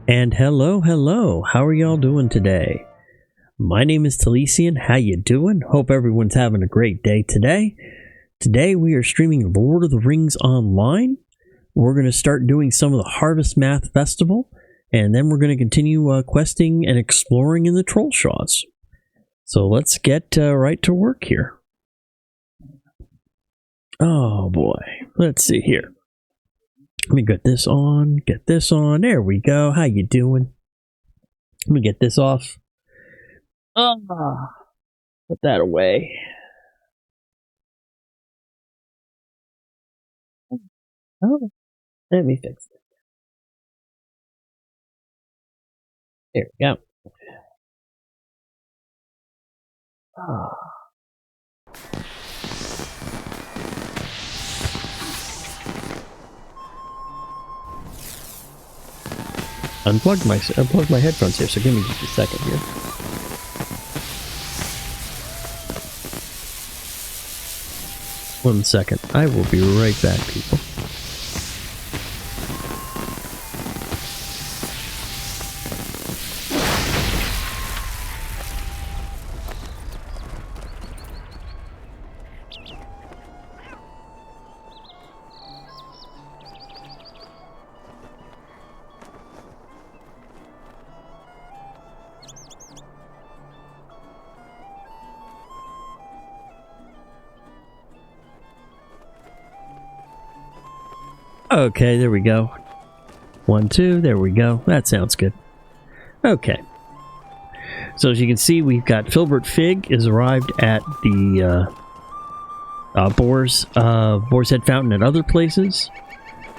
And hello, how are y'all doing today? My name is Talesian, how you doing? Hope everyone's having a great day today. Today we are streaming Lord of the Rings Online. We're going to start doing some of the Harvestmath Festival, and then we're going to continue questing and exploring in the Trollshaws. So let's get right to work here. Oh boy, let's see here. Let me get this on, there we go. How you doing? Let me get this off. Put that away. Oh, let me fix it. There we go. Unplugged my headphones here, so give me just a second here. One second. I will be right back, people. Okay, there we go. 1, 2, there we go. That sounds good. Okay. So as you can see, we've got Filbert Fig has arrived at the Boar's Head Fountain and other places.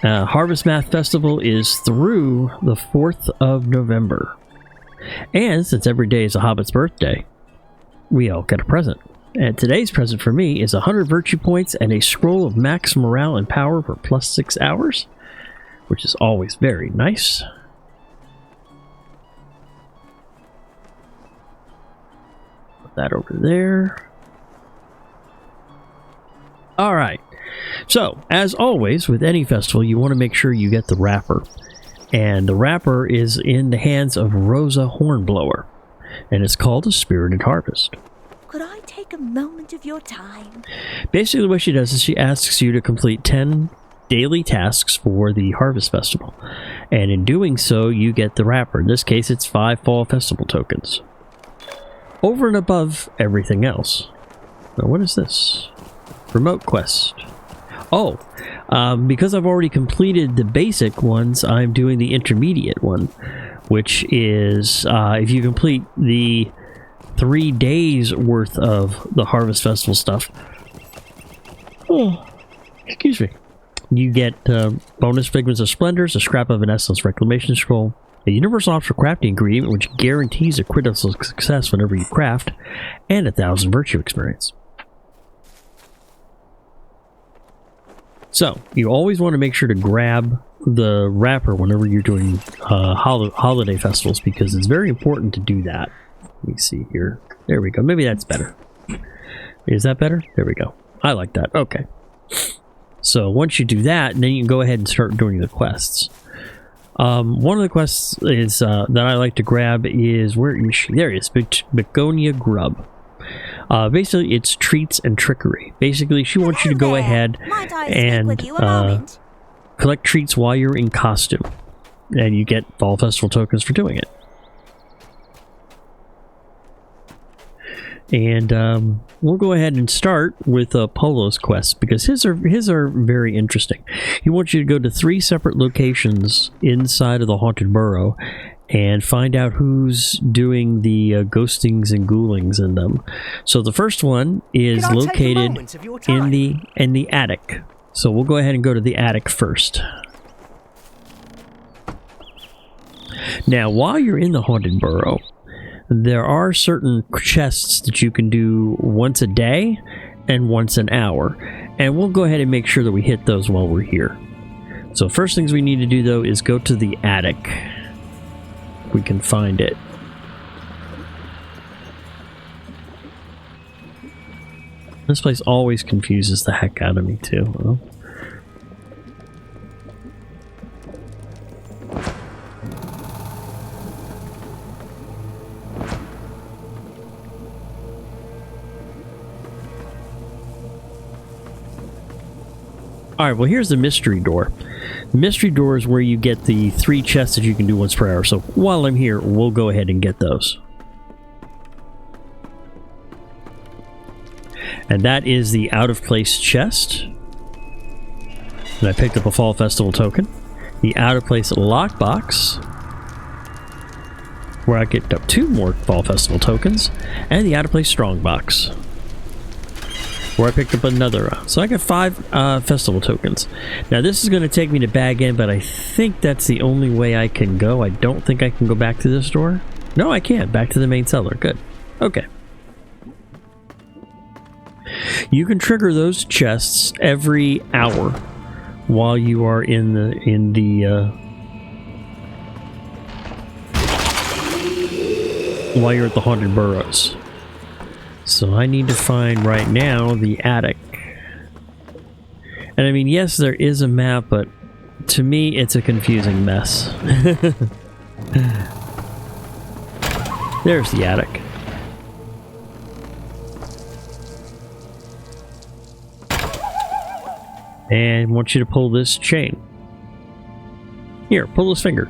Harvestmath Festival is through the 4th of November. And since every day is a Hobbit's birthday, we all get a present. And today's present for me is 100 virtue points and a scroll of max morale and power for plus 6 hours, which is always very nice. Put that over there. Alright, so as always with any festival, you want to make sure you get the wrapper. And the wrapper is in the hands of Rosa Hornblower, and it's called a Spirited Harvest. Could I take a moment of your time? Basically what she does is she asks you to complete 10 daily tasks for the Harvest Festival. And in doing so, you get the wrapper. In this case, it's 5 Fall Festival tokens. Over and above everything else. Now, what is this? Remote quest. Oh, because I've already completed the basic ones, I'm doing the intermediate one, which is if you complete the 3 days worth of the Harvest Festival stuff. Oh, excuse me. You get bonus Figments of Splendors, a scrap of an Essence Reclamation Scroll, a Universal Optional Crafting Ingredient, which guarantees a critical success whenever you craft, and 1,000 Virtue Experience. So, you always want to make sure to grab the wrapper whenever you're doing holiday festivals, because it's very important to do that. Let me see here. There we go. Maybe that's better. Is that better? There we go. I like that. Okay. So once you do that, then you can go ahead and start doing the quests. One of the quests is that I like to grab is, where is she? There it is. Begonia Grub. Basically, it's treats and trickery. Basically, she wants you to go ahead and collect treats while you're in costume. And you get Fall Festival tokens for doing it. And we'll go ahead and start with Polo's quest, because his are very interesting. He wants you to go to 3 separate locations inside of the Haunted Burrow and find out who's doing the ghostings and ghoulings in them. So the first one is located in the attic. So we'll go ahead and go to the attic first. Now, while you're in the Haunted Burrow, there are certain chests that you can do once a day and once an hour, and we'll go ahead and make sure that we hit those while we're here. So first things we need to do, though, is go to the attic. We can find it. This place always confuses the heck out of me, too. Well, Alright, well here's the mystery door. Mystery door is where you get the 3 chests that you can do once per hour. So while I'm here, we'll go ahead and get those. And that is the out of place chest. And I picked up a Fall Festival token. The out of place lockbox, where I get up 2 more Fall Festival tokens. And the out of place strongbox, where I picked up another. So I got 5 festival tokens. Now this is going to take me to Bag End, but I think that's the only way I can go. I don't think I can go back to this door. No, I can't. Back to the main cellar. Good. Okay. You can trigger those chests every hour while you are in the while you're at the Haunted Burrows. So I need to find right now the attic. And I mean, yes, there is a map, but to me, it's a confusing mess. There's the attic. And I want you to pull this chain. Here, pull this finger.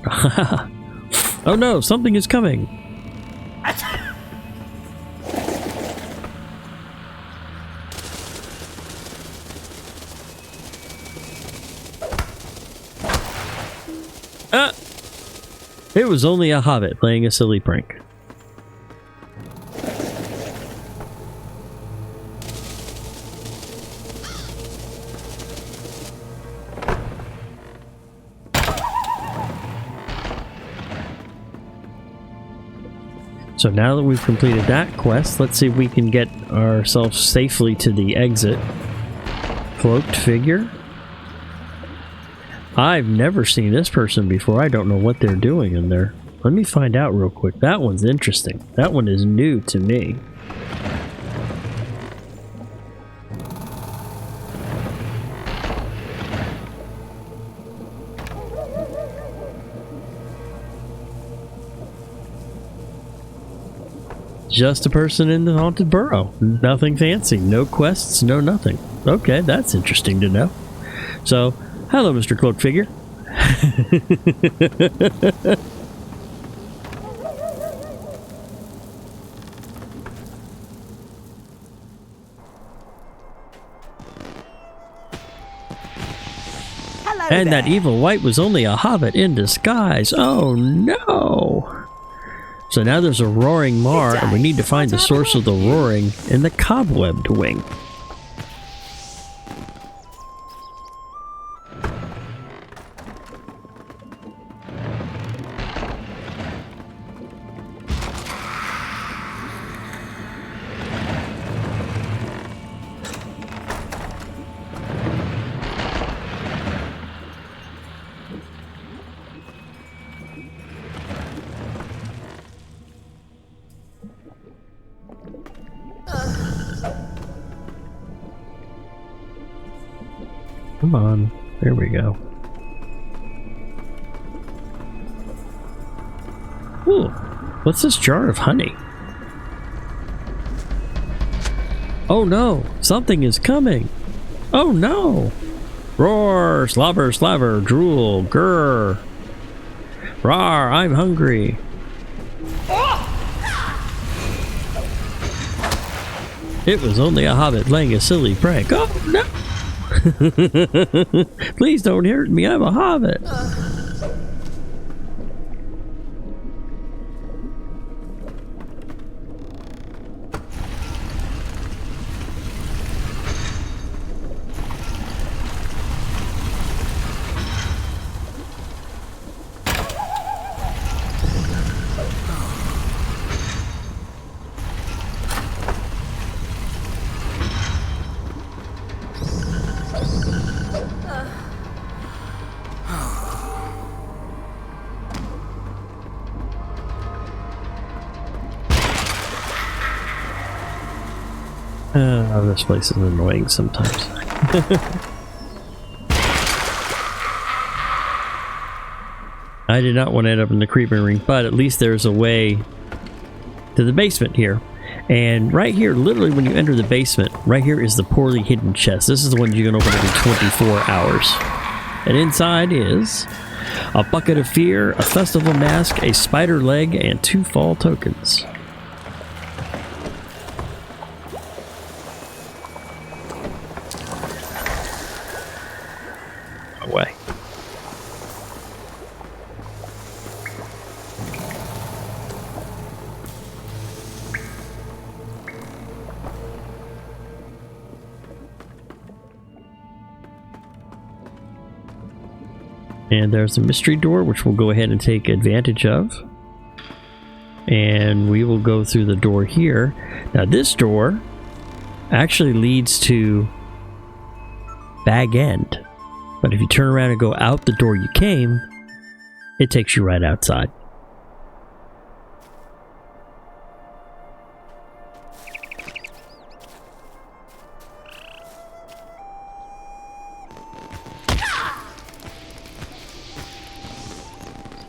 Oh no, something is coming. It was only a hobbit playing a silly prank. So now that we've completed that quest, let's see if we can get ourselves safely to the exit. Cloaked figure. I've never seen this person before. I don't know what they're doing in there. Let me find out real quick. That one's interesting. That one is new to me. Just a person in the Haunted Burrow. Nothing fancy. No quests, no nothing. Okay, that's interesting to know. So, hello, Mr. Cloak Figure. Hello And there. that evil wight was only a hobbit in disguise. Oh no! So now there's a roaring mar, and we need to find the source of the roaring in the cobwebbed wing. Come on. There we go. Ooh. What's this jar of honey? Oh no! Something is coming! Oh no! Roar! Slobber, slaver, drool, grrr! Rawr! I'm hungry! It was only a hobbit playing a silly prank. Oh no! Please don't hurt me, I'm a hobbit. This place is annoying sometimes. I did not want to end up in the creeping ring, but at least there's a way to the basement here. And right here, literally when you enter the basement, right here is the poorly hidden chest. This is the one you can open every 24 hours. And inside is a bucket of fear, a festival mask, a spider leg, and 2 fall tokens. Away. And there's a mystery door, which we'll go ahead and take advantage of. And we will go through the door here. Now this door actually leads to Bag End. But if you turn around and go out the door you came, it takes you right outside.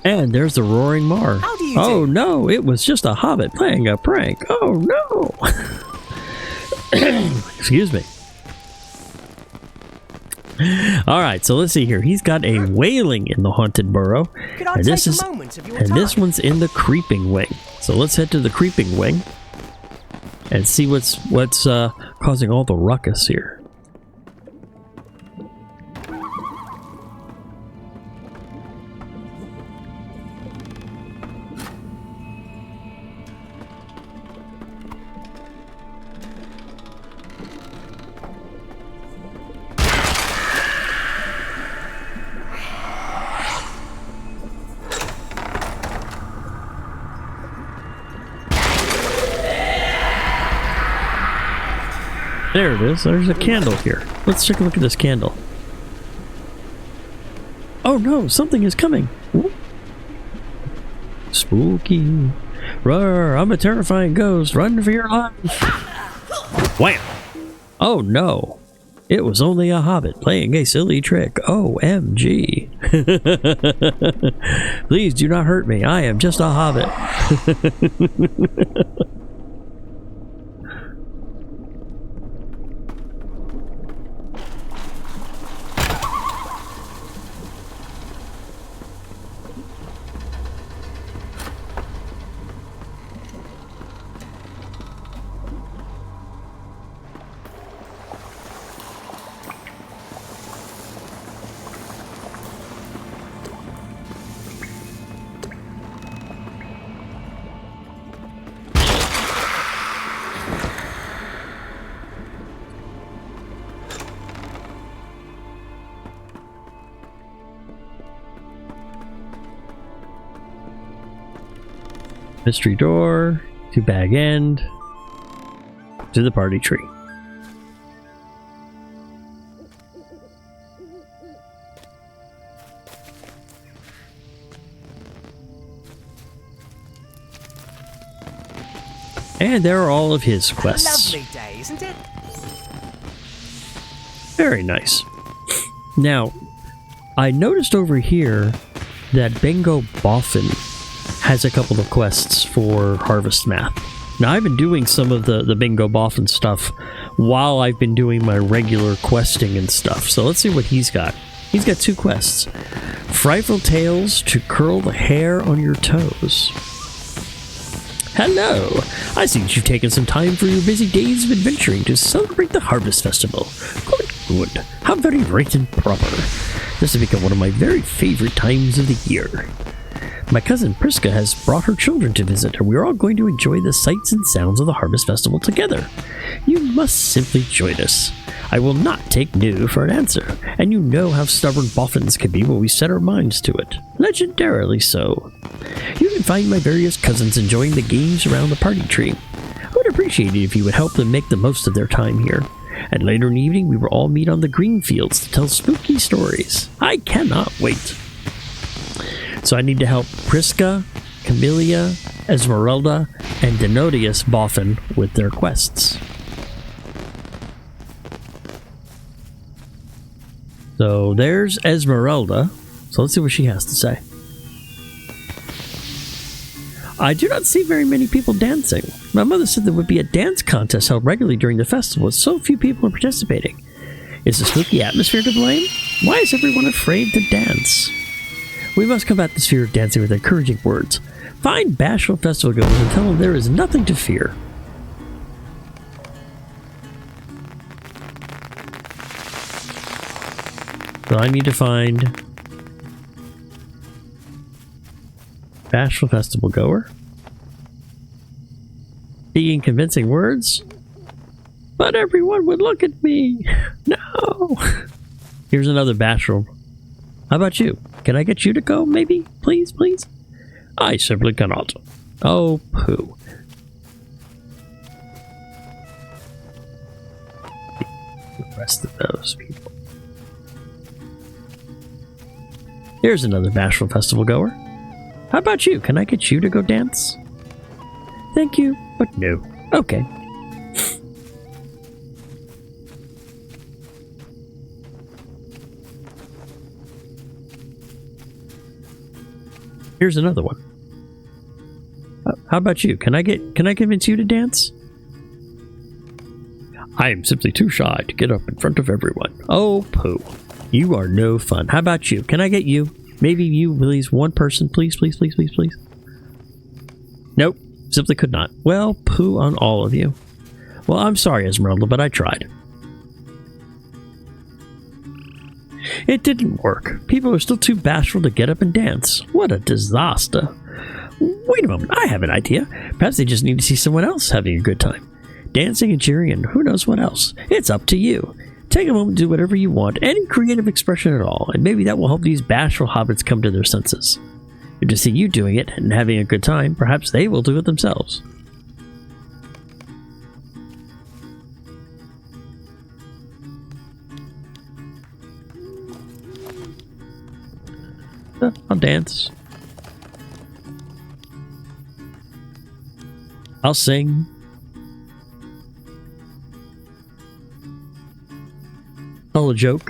And there's the Roaring Mar. How do you Oh do? no, it was just a hobbit playing a prank. Oh no. Excuse me. Alright, so let's see here. He's got a wailing in the haunted burrow. Could I And take this is a moment of your and time? this one's in the creeping wing. So let's head to the creeping wing and see what's causing all the ruckus here. There it is. There's a candle here. Let's take a look at this candle. Oh no, something is coming. Ooh. Spooky. Roar, I'm a terrifying ghost. Run for your life. Wham! Oh no. It was only a hobbit playing a silly trick. OMG. Please do not hurt me. I am just a hobbit. Mystery door, to Bag End, to the party tree. And there are all of his quests. Lovely day, isn't it? Very nice. Now, I noticed over here that Bingo Boffin has a couple of quests for Harvestmath. Now, I've been doing some of the Bingo Boffin stuff while I've been doing my regular questing and stuff. So let's see what he's got. He's got 2 quests. Frightful Tales to curl the hair on your toes. Hello! I see that you've taken some time for your busy days of adventuring to celebrate the Harvest Festival. Good. How very right and proper. This has become one of my very favorite times of the year. My cousin Priska has brought her children to visit, and we are all going to enjoy the sights and sounds of the Harvest Festival together. You must simply join us. I will not take no for an answer, and you know how stubborn boffins can be when we set our minds to it. Legendarily so. You can find my various cousins enjoying the games around the party tree. I would appreciate it if you would help them make the most of their time here. And later in the evening, we will all meet on the green fields to tell spooky stories. I cannot wait. So I need to help Priska, Camellia, Esmeralda, and Denotius Boffin with their quests. So there's Esmeralda. So let's see what she has to say. I do not see very many people dancing. My mother said there would be a dance contest held regularly during the festival, with so few people participating. Is the spooky atmosphere to blame? Why is everyone afraid to dance? We must combat this fear of dancing with encouraging words. Find bashful festival goers and tell them there is nothing to fear. So I need to find bashful festival goer. Speaking convincing words. But everyone would look at me. No. Here's another bashful. How about you? Can I get you to go, maybe? Please, please? I simply cannot. Oh, pooh. The rest of those people. Here's another bashful festival goer. How about you? Can I get you to go dance? Thank you, but no. Okay. Here's another one. How about you? Can I convince you to dance? I am simply too shy to get up in front of everyone. Oh, pooh. You are no fun. How about you? Can I get you? Maybe you, please. One person, please, please, please, please, please. Nope. Simply could not. Well, pooh on all of you. Well, I'm sorry, Esmeralda, but I tried. It didn't work. People are still too bashful to get up and dance. What a disaster. Wait a moment, I have an idea. Perhaps they just need to see someone else having a good time. Dancing and cheering and who knows what else. It's up to you. Take a moment to do whatever you want, any creative expression at all, and maybe that will help these bashful hobbits come to their senses. If they see you doing it and having a good time, perhaps they will do it themselves. I'll dance. I'll sing. Tell a joke.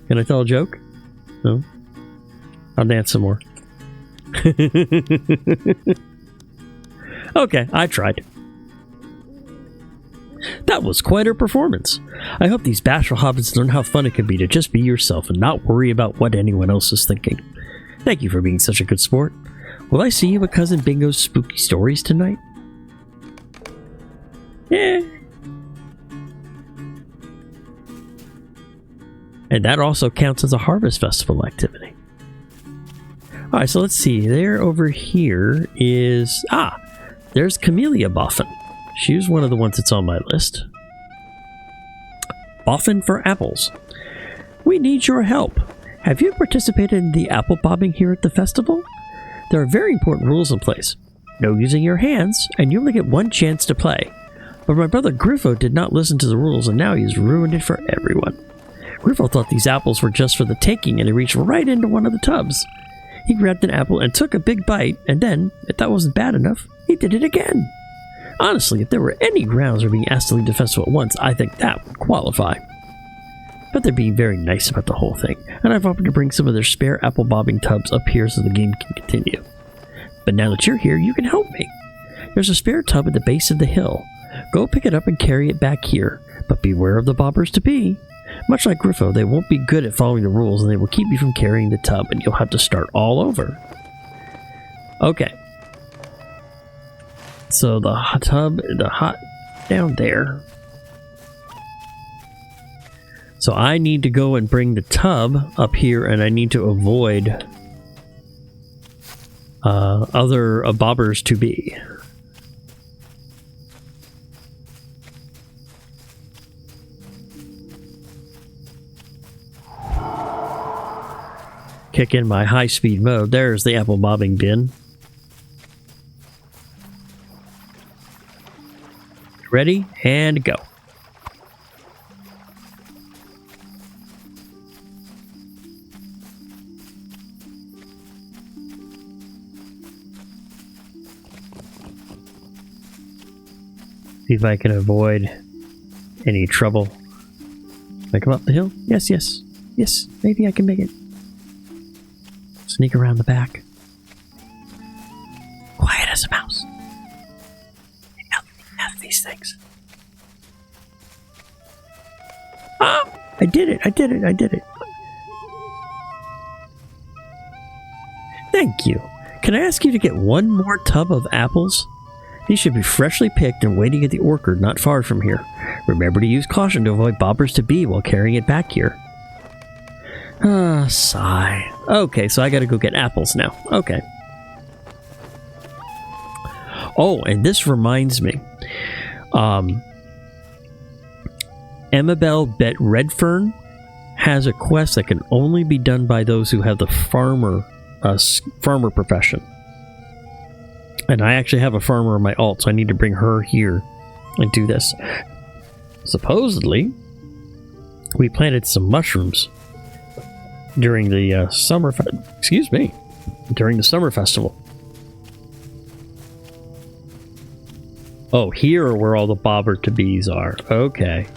Can I tell a joke? No. I'll dance some more. Okay, I tried. That was quite a performance. I hope these bashful hobbits learn how fun it can be to just be yourself and not worry about what anyone else is thinking. Thank you for being such a good sport. Will I see you at Cousin Bingo's spooky stories tonight? Yeah. And that also counts as a Harvest Festival activity. Alright, so let's see. There over here is... there's Camellia Boffin. She was one of the ones that's on my list. Boffin for apples. We need your help. Have you participated in the apple bobbing here at the festival? There are very important rules in place. No using your hands, and you only get one chance to play. But my brother Griffo did not listen to the rules, and now he's ruined it for everyone. Griffo thought these apples were just for the taking, and he reached right into one of the tubs. He grabbed an apple and took a big bite, and then, if that wasn't bad enough, he did it again. Honestly, if there were any grounds for being asked to leave the festival at once, I think that would qualify. But they're being very nice about the whole thing, and I've offered to bring some of their spare apple bobbing tubs up here so the game can continue. But now that you're here, you can help me. There's a spare tub at the base of the hill. Go pick it up and carry it back here, but beware of the bobbers to be. Much like Griffo, they won't be good at following the rules, and they will keep you from carrying the tub, and you'll have to start all over. Okay. So the tub, down there. So I need to go and bring the tub up here, and I need to avoid other bobbers to be. Kick in my high-speed mode. There's the apple bobbing bin. Ready? And go. See if I can avoid any trouble. Can I come up the hill? Yes, yes. Yes, maybe I can make it. Sneak around the back. Quiet as a mouse. I did it! I did it! I did it! Thank you. Can I ask you to get one more tub of apples? These should be freshly picked and waiting at the orchard not far from here. Remember to use caution to avoid bobbers to bee while carrying it back here. Ah, sigh. Okay, so I gotta go get apples now. Okay. Oh, and this reminds me. Emmabel Bet Redfern has a quest that can only be done by those who have the farmer profession. And I actually have a farmer in my alt, so I need to bring her here and do this. Supposedly, we planted some mushrooms during the during the summer festival. Oh, here are where all the bobber to bees are. Okay.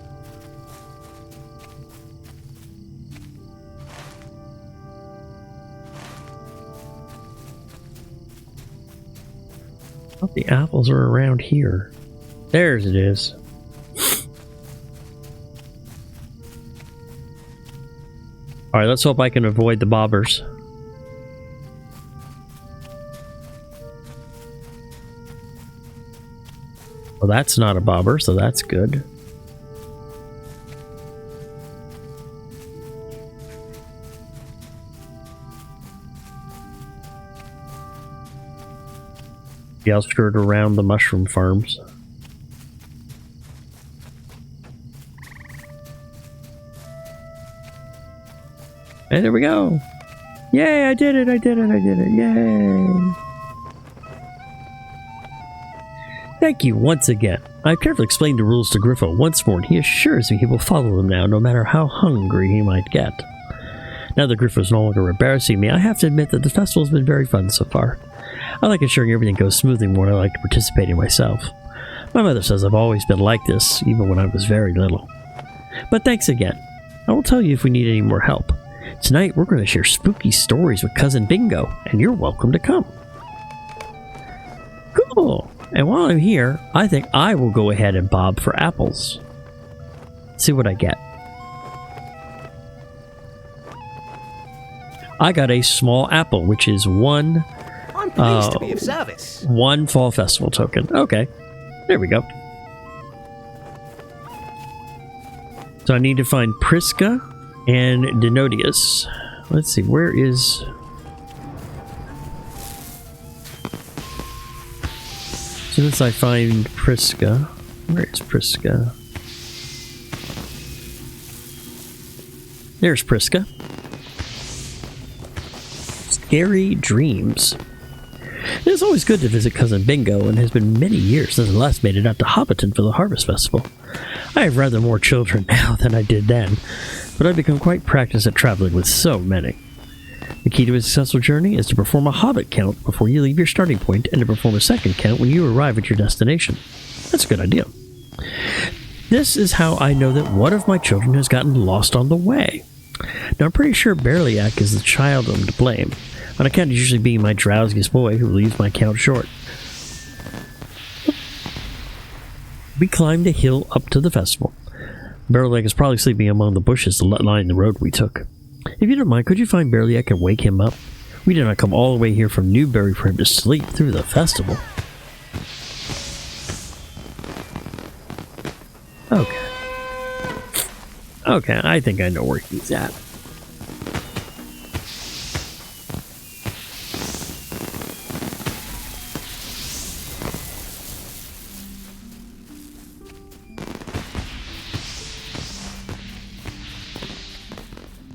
Oh, the apples are around here. There's it is. Alright, let's hope I can avoid the bobbers. Well, that's not a bobber, so that's good. The outskirt around the mushroom farms. And there we go. Yay, I did it, I did it, I did it. Yay. Thank you once again. I've carefully explained the rules to Griffo once more, and he assures me he will follow them now, no matter how hungry he might get. Now that Griffo's no longer embarrassing me, I have to admit that the festival has been very fun so far. I like ensuring everything goes smoothly more than I like to participate in myself. My mother says I've always been like this, even when I was very little. But thanks again. I will tell you if we need any more help. Tonight we're going to share spooky stories with Cousin Bingo, and you're welcome to come. Cool! And while I'm here, I think I will go ahead and bob for apples. See what I get. I got a small apple, which is one... I'm pleased to be of service. One fall festival token. Okay. There we go. So I need to find Prisca and Denodius. Let's see, where is... As soon as I find Prisca... Where is Prisca? There's Prisca. Scary Dreams. It is always good to visit Cousin Bingo, and it has been many years since I last made it out to Hobbiton for the Harvest Festival. I have rather more children now than I did then, but I've become quite practiced at traveling with so many. The key to a successful journey is to perform a hobbit count before you leave your starting point, and to perform a second count when you arrive at your destination. That's a good idea. This is how I know that one of my children has gotten lost on the way. Now, I'm pretty sure Berliak is the child I'm to blame, on account of usually being my drowsiest boy who leaves my count short. We climbed a hill up to the festival. Berliak is probably sleeping among the bushes that line the road we took. If you don't mind, could you find Berliak and wake him up? We did not come all the way here from Newbury for him to sleep through the festival. Okay. Okay, I think I know where he's at.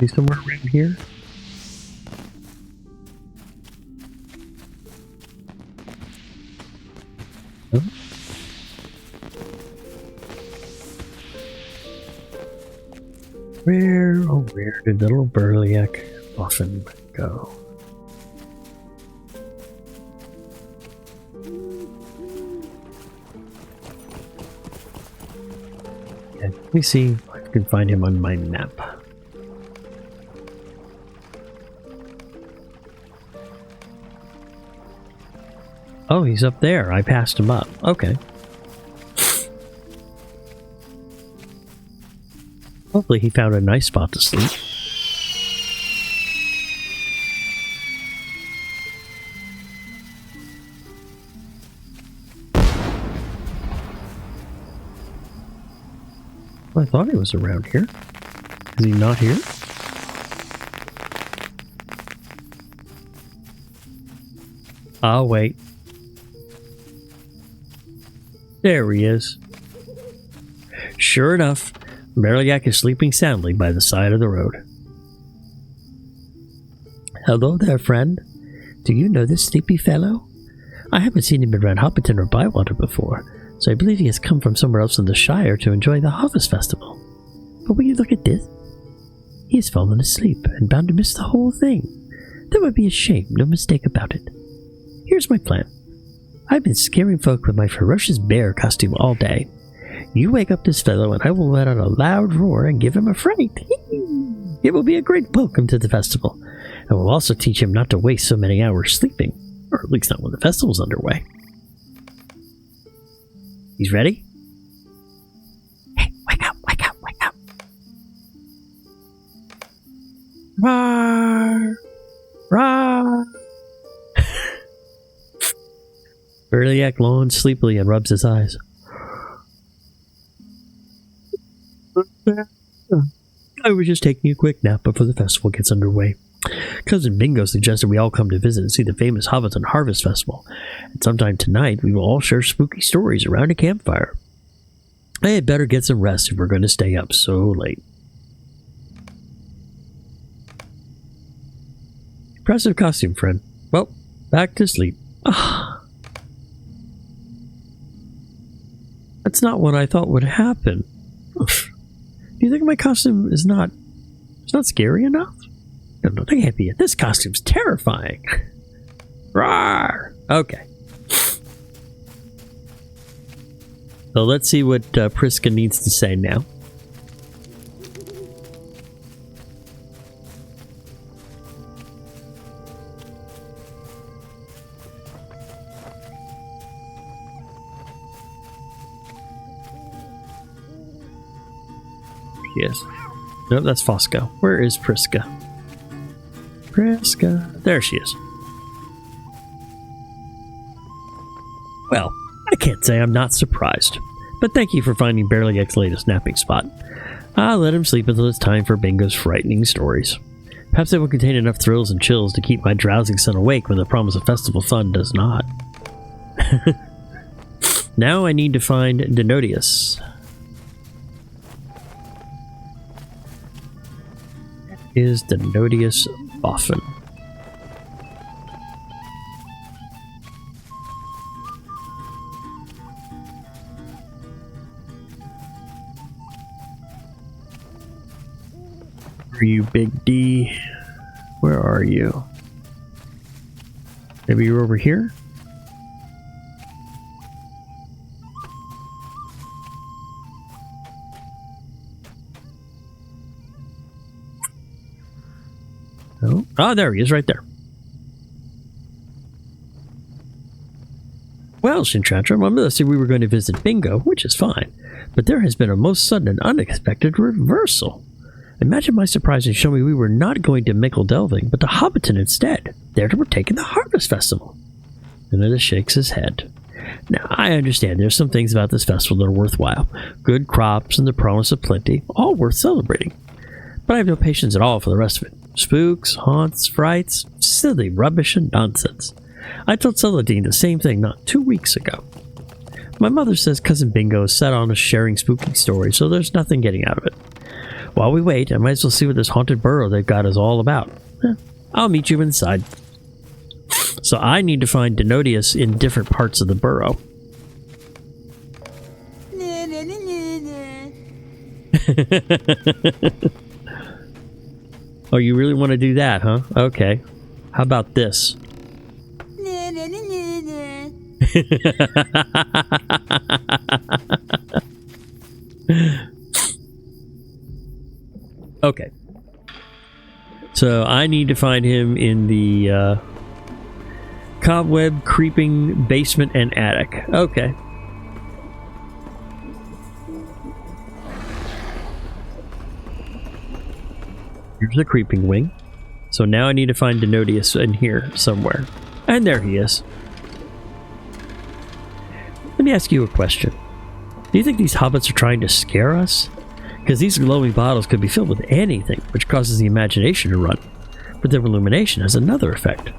He's somewhere around here. Huh? Where did little Berliak often go? Okay, let me see if I can find him on my map. Oh, he's up there. I passed him up. Okay. Hopefully he found a nice spot to sleep. Well, I thought he was around here. Is he not here? I'll wait. There he is. Sure enough, Merliak is sleeping soundly by the side of the road. Hello there, friend. Do you know this sleepy fellow? I haven't seen him around Hopperton or Bywater before, so I believe he has come from somewhere else in the Shire to enjoy the Harvest Festival. But will you look at this? He has fallen asleep and bound to miss the whole thing. That would be a shame, no mistake about it. Here's my plan. I've been scaring folk with my ferocious bear costume all day. You wake up this fellow and I will let out a loud roar and give him a fright. It will be a great welcome to the festival, and will also teach him not to waste so many hours sleeping, or at least not when the festival's underway. He's ready? Hey, wake up, wake up, wake up. Roar! Roar! Merliak yawns sleepily and rubs his eyes. I was just taking a quick nap before the festival gets underway. Cousin Bingo suggested we all come to visit and see the famous Hopperton Harvest Festival, and sometime tonight we will all share spooky stories around a campfire. I had better get some rest if we're going to stay up so late. Impressive costume, friend. Well, back to sleep. That's not what I thought would happen. Do you think my costume is not scary enough? No, that can't be it. This costume's terrifying. Rawr! Okay. So let's see what Priska needs to say now. Yes. Nope, that's Fosco. Where is Priska? Priska. There she is. Well, I can't say I'm not surprised, but thank you for finding Merliak's latest napping spot. I'll let him sleep until it's time for Bingo's frightening stories. Perhaps they will contain enough thrills and chills to keep my drowsing son awake when the promise of festival fun does not. Now I need to find Denodius. Is Denodius Boffin? Are you, Big D? Where are you? Maybe you're over here? No? Oh, there he is, right there. Well, Shintratra, I'm see we were going to visit Bingo, which is fine, but there has been a most sudden and unexpected reversal. Imagine my surprise and show me we were not going to Mickle Delving, but to Hobbiton instead, there to partake in the Harvest Festival. And then it shakes his head. Now, I understand there's some things about this festival that are worthwhile. Good crops and the promise of plenty, all worth celebrating. But I have no patience at all for the rest of it. Spooks, haunts, frights, silly rubbish and nonsense. I told Celadine the same thing not 2 weeks ago. My mother says Cousin Bingo is set on us sharing spooky stories, so there's nothing getting out of it. While we wait, I might as well see what this haunted burrow they've got is all about. I'll meet you inside. So I need to find Denodius in different parts of the burrow. Oh, you really want to do that, huh? Okay. How about this? Okay. So I need to find him in the cobweb creeping basement and attic. Okay. Here's the creeping wing. So now I need to find Denodius in here somewhere. And there he is. Let me ask you a question. Do you think these hobbits are trying to scare us? Because these glowing bottles could be filled with anything, which causes the imagination to run. But their illumination has another effect.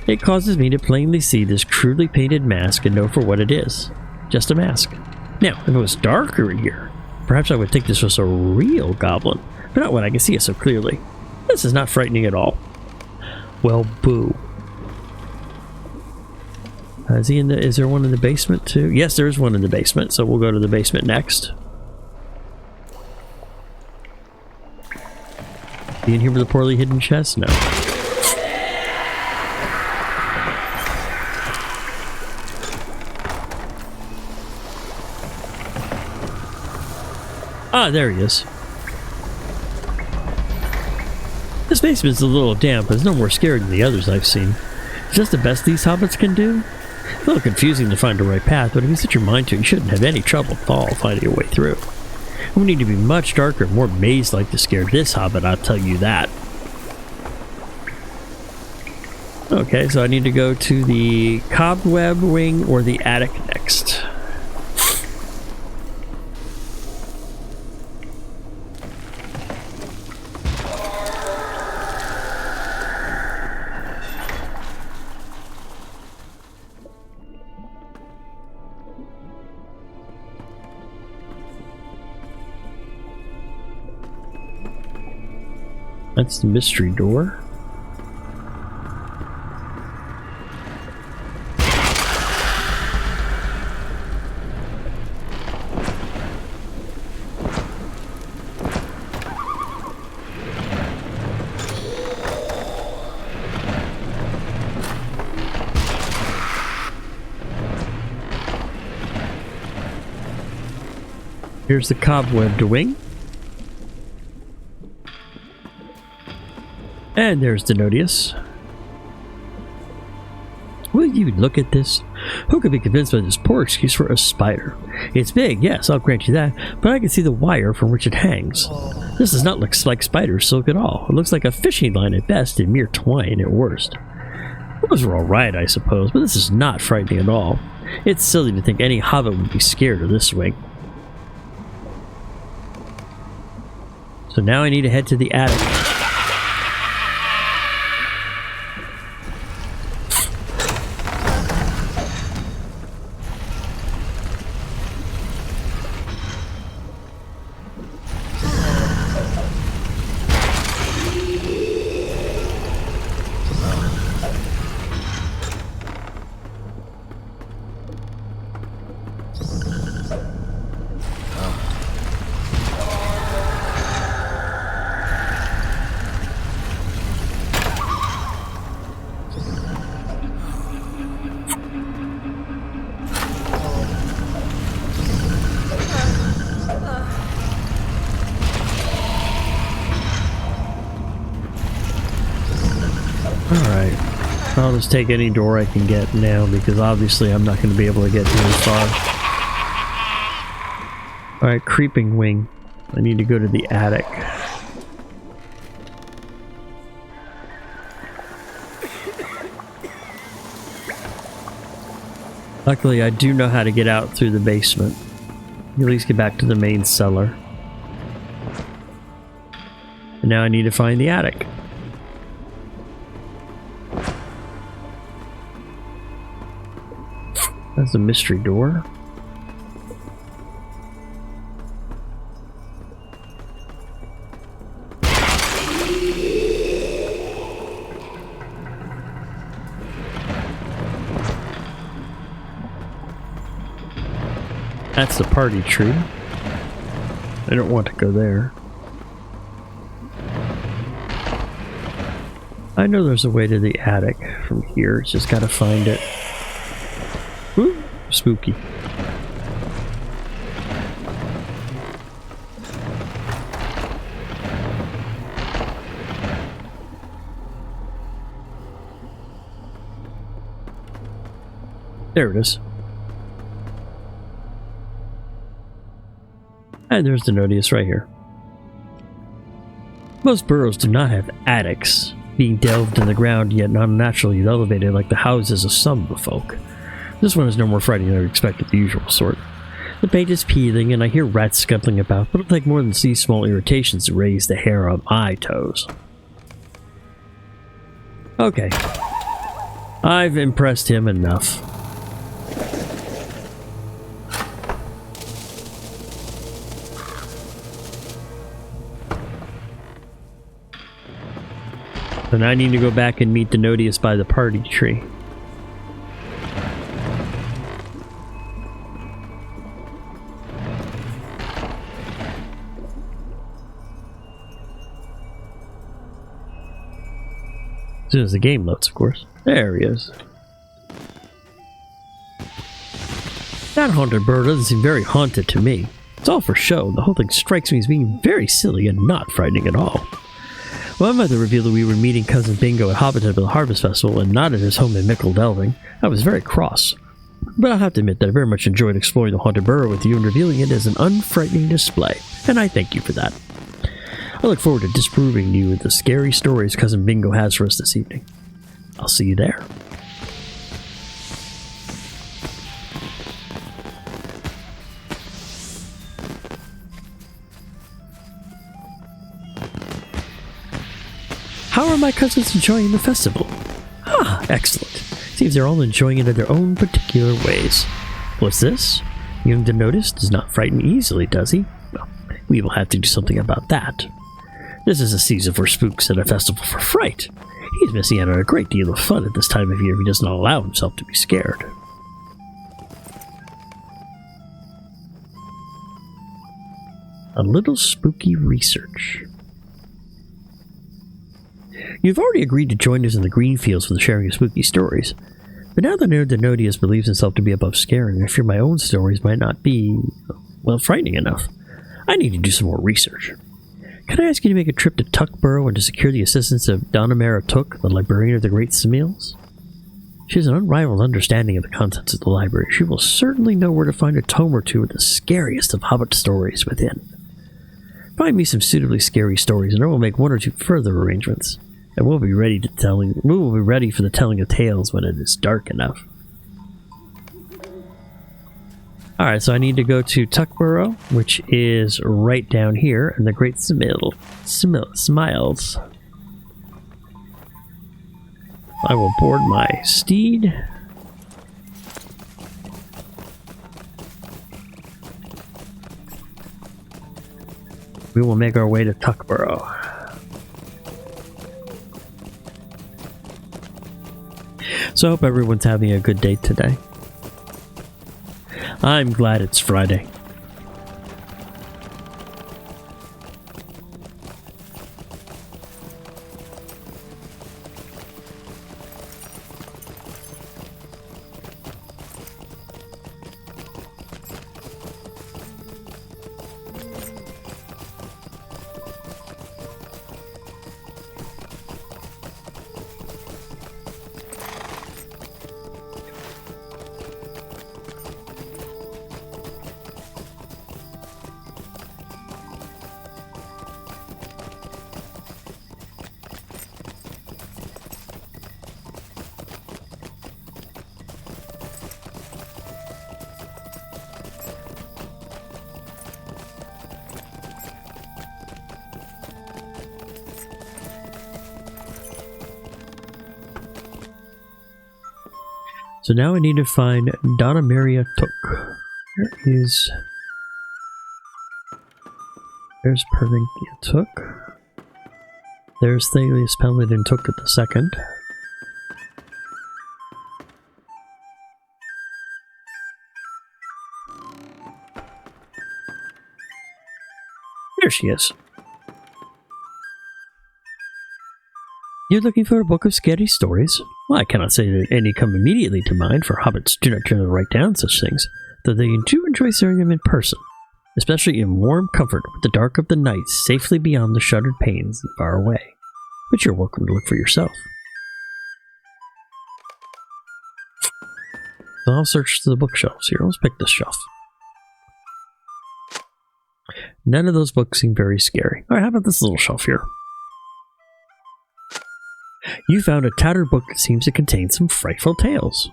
It causes me to plainly see this crudely painted mask and know for what it is. Just a mask. Now, if it was darker in here, perhaps I would think this was a real goblin, but not when I can see it so clearly. This is not frightening at all. Well, boo. Is there one in the basement too? Yes, there is one in the basement, so we'll go to the basement next. You in here with a poorly hidden chest? No. Ah, there he is. This basement's a little damp, but it's no more scary than the others I've seen. Is this the best these hobbits can do? It's a little confusing to find the right path, but if you set your mind to it, you shouldn't have any trouble at all finding your way through. We need to be much darker, more maze-like to scare this hobbit, I'll tell you that. Okay, so I need to go to the cobweb wing or the attic next. That's the mystery door. Here's the cobwebbed wing. And there's Denodius. Will you look at this? Who could be convinced by this poor excuse for a spider? It's big, yes, I'll grant you that, but I can see the wire from which it hangs. This does not look like spider silk at all. It looks like a fishing line at best and mere twine at worst. Those are alright, I suppose, but this is not frightening at all. It's silly to think any hobbit would be scared of this wing. So now I need to head to the attic. Alright, I'll just take any door I can get now because obviously I'm not going to be able to get very far. Alright, creeping wing. I need to go to the attic. Luckily I do know how to get out through the basement. At least get back to the main cellar. And now I need to find the attic. That's a mystery door. That's the party tree. I don't want to go there. I know there's a way to the attic from here. Just gotta find it. Woo! Spooky. There it is. And there's Denodius right here. Most burrows do not have attics, being delved in the ground yet not naturally elevated like the houses of some of the folk. This one is no more frightening than I expected, the usual sort. The paint is peeling and I hear rats scuttling about, but it'll take more than these small irritations to raise the hair on my toes. Okay. I've impressed him enough. And I need to go back and meet the Nodius by the party tree. As soon as the game loads, of course. There he is. That haunted bird doesn't seem very haunted to me. It's all for show. The whole thing strikes me as being very silly and not frightening at all. When my mother revealed that we were meeting Cousin Bingo at Hobbit at the Harvest Festival and not at his home in Mickle Delving, I was very cross. But I'll have to admit that I very much enjoyed exploring the haunted burrow with you and revealing it as an unfrightening display, and I thank you for that. I look forward to disproving you with the scary stories Cousin Bingo has for us this evening. I'll see you there. How are my cousins enjoying the festival? Ah, excellent. Seems they're all enjoying it in their own particular ways. What's this? Young Denotus does not frighten easily, does he? Well, we will have to do something about that. This is a season for spooks and a festival for fright. He's missing out on a great deal of fun at this time of year if he does not allow himself to be scared. A little spooky research. You've already agreed to join us in the green fields for the sharing of spooky stories, but now that Nodius believes himself to be above scaring, I fear my own stories might not be, well, frightening enough. I need to do some more research. Can I ask you to make a trip to Tuckborough and to secure the assistance of Donamara Took, the librarian of the Great Smeals? She has an unrivaled understanding of the contents of the library. She will certainly know where to find a tome or two of the scariest of Hobbit stories within. Find me some suitably scary stories, and I will make one or two further arrangements. And we'll be ready for the telling of tales when it is dark enough. Alright, so I need to go to Tuckborough, which is right down here in the Great Smiles. I will board my steed. We will make our way to Tuckborough. So I hope everyone's having a good day today. I'm glad it's Friday. So now I need to find Donamaria Took. There's Pervinkia Took. There's Thalius Paladin Took at the second. There she is. You're looking for a book of scary stories? Well, I cannot say that any come immediately to mind, for hobbits do not generally write down such things, though they do enjoy hearing them in person, especially in warm comfort with the dark of the night safely beyond the shuttered panes and far away. But you're welcome to look for yourself. So I'll search the bookshelves here. Let's pick this shelf. None of those books seem very scary. Alright, how about this little shelf here? You found a tattered book that seems to contain some frightful tales.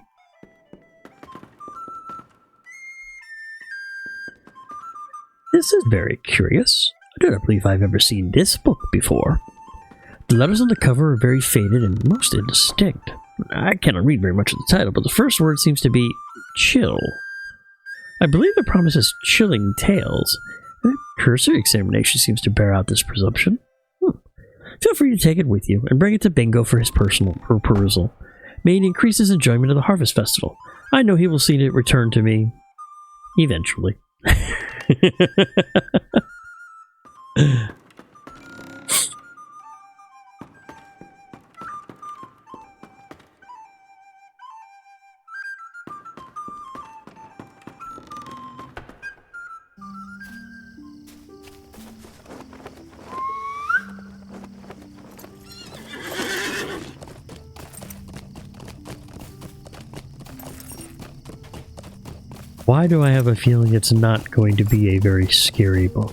This is very curious. I do not believe I've ever seen this book before. The letters on the cover are very faded and most indistinct. I cannot read very much of the title, but the first word seems to be chill. I believe it promises chilling tales, and a cursory examination seems to bear out this presumption. Feel free to take it with you and bring it to Bingo for his personal perusal. May it increase his enjoyment of the Harvest Festival. I know he will see it return to me eventually. Why do I have a feeling it's not going to be a very scary book?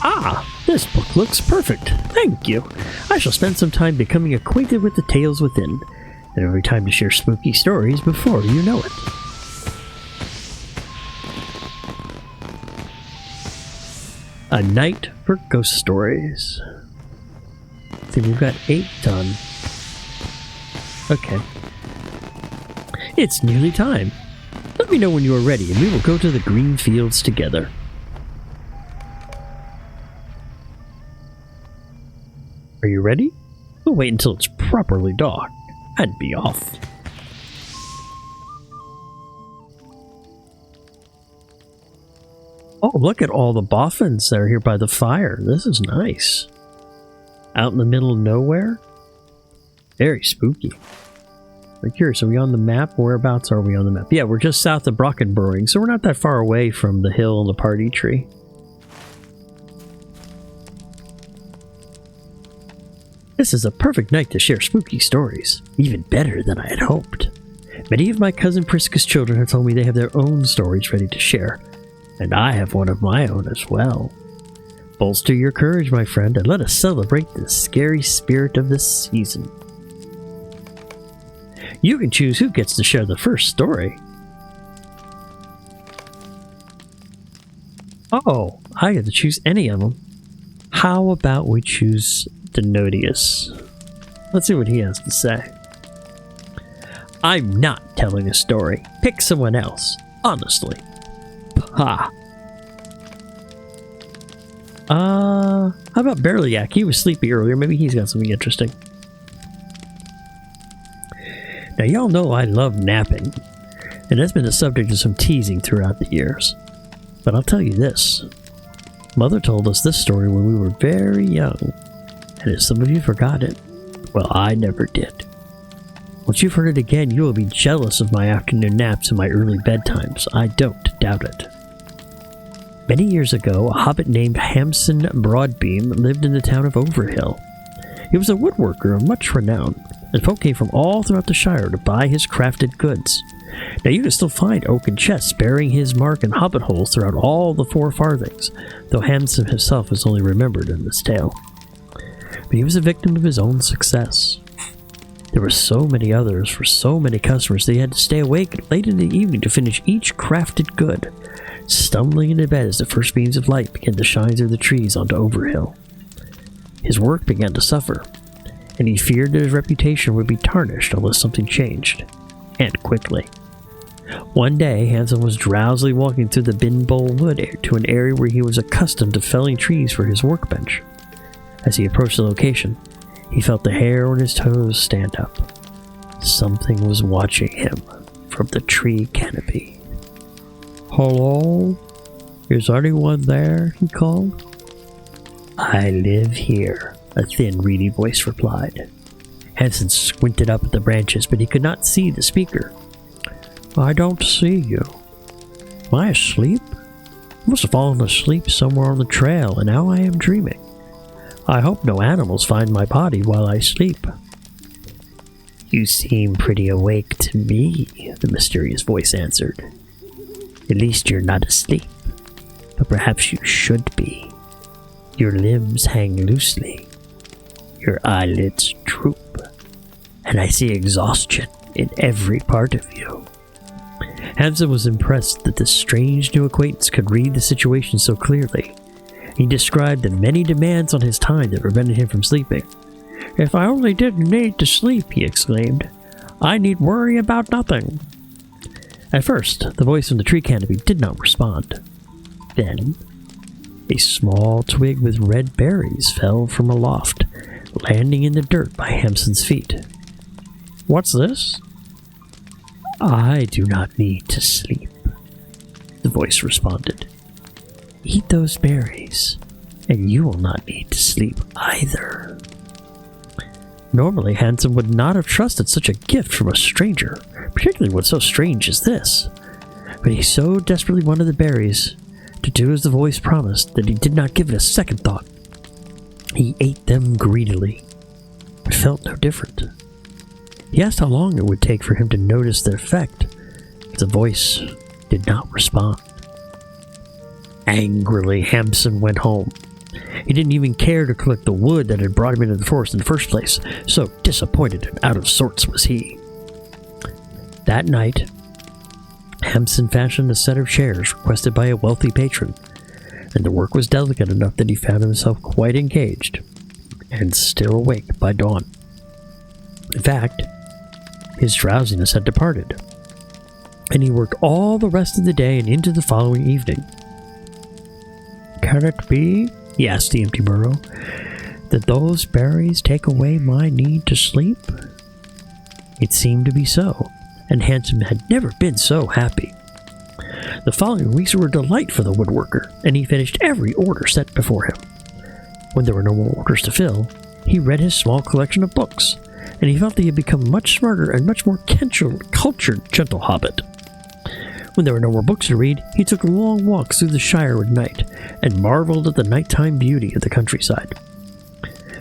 Ah, this book looks perfect. Thank you. I shall spend some time becoming acquainted with the tales within, and every time to share spooky stories before you know it. A night for ghost stories. I think we've got 8 done. Okay. It's nearly time. Let me know when you are ready, and we will go to the green fields together. Are you ready? We'll wait until it's properly dark and be off. Oh, look at all the boffins that are here by the fire. This is nice. Out in the middle of nowhere? Very spooky. I'm curious, are we on the map? Whereabouts are we on the map? Yeah, we're just south of Brockenbrewing, so we're not that far away from the hill and the party tree. This is a perfect night to share spooky stories, even better than I had hoped. Many of my cousin Priska's children have told me they have their own stories ready to share, and I have one of my own as well. Bolster your courage, my friend, and let us celebrate the scary spirit of this season. You can choose who gets to share the first story. Oh, I get to choose any of them. How about we choose Denodius? Let's see what he has to say. I'm not telling a story. Pick someone else. Honestly. Ha. How about Berliak? He was sleepy earlier. Maybe he's got something interesting. Now, y'all know I love napping, and that's been the subject of some teasing throughout the years. But I'll tell you this. Mother told us this story when we were very young, and if some of you forgot it, well, I never did. Once you've heard it again, you will be jealous of my afternoon naps and my early bedtimes. I don't doubt it. Many years ago, a hobbit named Hamson Broadbeam lived in the town of Overhill. He was a woodworker of much renown, and folk came from all throughout the Shire to buy his crafted goods. Now you can still find oaken chests bearing his mark and hobbit holes throughout all the 4 farthings, though Hamson himself is only remembered in this tale. But he was a victim of his own success. There were so many others for so many customers that he had to stay awake late in the evening to finish each crafted good, stumbling into bed as the first beams of light began to shine through the trees onto Overhill. His work began to suffer, and he feared that his reputation would be tarnished unless something changed, and quickly. One day, Hansen was drowsily walking through the Binbowl Wood to an area where he was accustomed to felling trees for his workbench. As he approached the location, he felt the hair on his toes stand up. Something was watching him from the tree canopy. "Hello? Is anyone there?" he called. "I live here," a thin, reedy voice replied. Hansen squinted up at the branches, but he could not see the speaker. "I don't see you. Am I asleep? I must have fallen asleep somewhere on the trail, and now I am dreaming. I hope no animals find my body while I sleep." "You seem pretty awake to me," the mysterious voice answered. "At least you're not asleep, but perhaps you should be. Your limbs hang loosely, your eyelids droop, and I see exhaustion in every part of you." Hansen was impressed that this strange new acquaintance could read the situation so clearly. He described the many demands on his time that prevented him from sleeping. "If I only didn't need to sleep," he exclaimed, "I need worry about nothing." At first, the voice from the tree canopy did not respond. Then, a small twig with red berries fell from aloft, landing in the dirt by Hansen's feet. "What's this?" "I do not need to sleep," the voice responded. "Eat those berries, and you will not need to sleep either." Normally, Hansen would not have trusted such a gift from a stranger, particularly one so strange as this. But he so desperately wanted the berries to do as the voice promised that he did not give it a second thought. He ate them greedily, but felt no different. He asked how long it would take for him to notice the effect, but the voice did not respond. Angrily, Hansen went home. He didn't even care to collect the wood that had brought him into the forest in the first place, so disappointed and out of sorts was he. That night, Hansen fashioned a set of chairs requested by a wealthy patron, and the work was delicate enough that he found himself quite engaged, and still awake by dawn. In fact, his drowsiness had departed, and he worked all the rest of the day and into the following evening. "Can it be," he asked the empty burrow, "that those berries take away my need to sleep?" It seemed to be so, and Hansen had never been so happy. The following weeks were a delight for the woodworker, and he finished every order set before him. When there were no more orders to fill, he read his small collection of books, and he felt that he had become much smarter and much more cultured gentle hobbit. When there were no more books to read, he took long walks through the Shire at night, and marveled at the nighttime beauty of the countryside.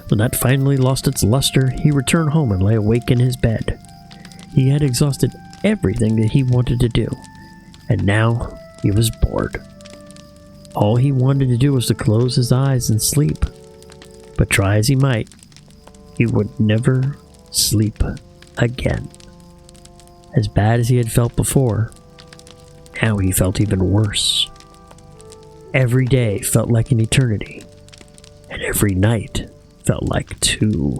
When that finally lost its luster, he returned home and lay awake in his bed. He had exhausted everything that he wanted to do, and now he was bored. All he wanted to do was to close his eyes and sleep, but try as he might, he would never sleep again. As bad as he had felt before, now he felt even worse. Every day felt like an eternity, and every night felt like two.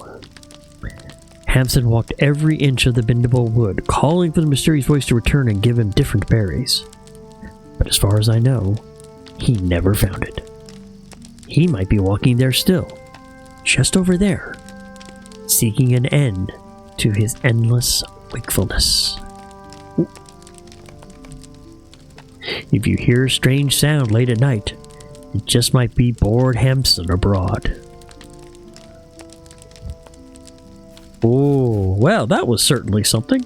Hansen walked every inch of the Binbowl Wood, calling for the mysterious voice to return and give him different berries. But as far as I know, he never found it. He might be walking there still, just over there, seeking an end to his endless wakefulness. If you hear a strange sound late at night, it just might be bored Hansen abroad. Oh, well, that was certainly something.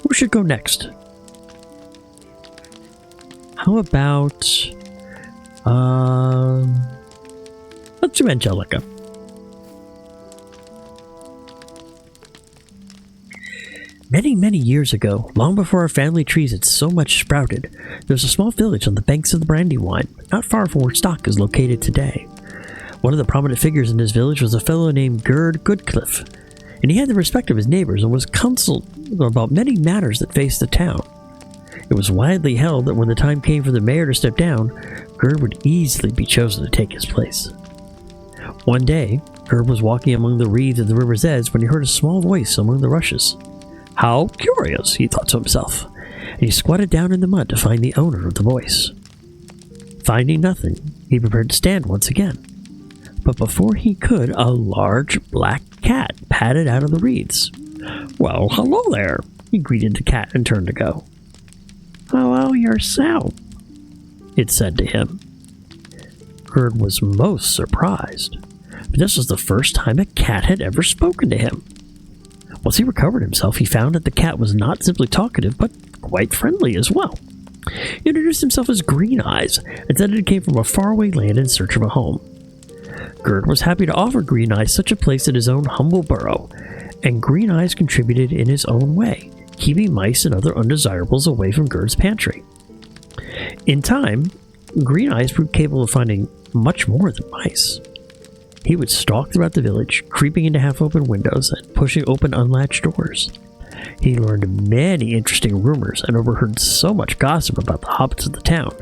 Who should go next? How about... let's do Angelica. Many, many years ago, long before our family trees had so much sprouted, there was a small village on the banks of the Brandywine, not far from where Stock is located today. One of the prominent figures in this village was a fellow named Gerd Goodcliff, and he had the respect of his neighbors and was consulted about many matters that faced the town. It was widely held that when the time came for the mayor to step down, Gerd would easily be chosen to take his place. One day, Gerd was walking among the reeds at the river's edge when he heard a small voice among the rushes. How curious, he thought to himself, and he squatted down in the mud to find the owner of the voice. Finding nothing, he prepared to stand once again. But before he could, a large black cat padded out of the reeds. Well, hello there, he greeted the cat and turned to go. Hello yourself, it said to him. Gerd was most surprised, but this was the first time a cat had ever spoken to him. Once he recovered himself, he found that the cat was not simply talkative, but quite friendly as well. He introduced himself as Green Eyes, and said it came from a faraway land in search of a home. Gerd was happy to offer Green Eyes such a place at his own humble burrow, and Green Eyes contributed in his own way, keeping mice and other undesirables away from Gerd's pantry. In time, Green Eyes proved capable of finding much more than mice. He would stalk throughout the village, creeping into half-open windows and pushing open unlatched doors. He learned many interesting rumors and overheard so much gossip about the hobbits of the town,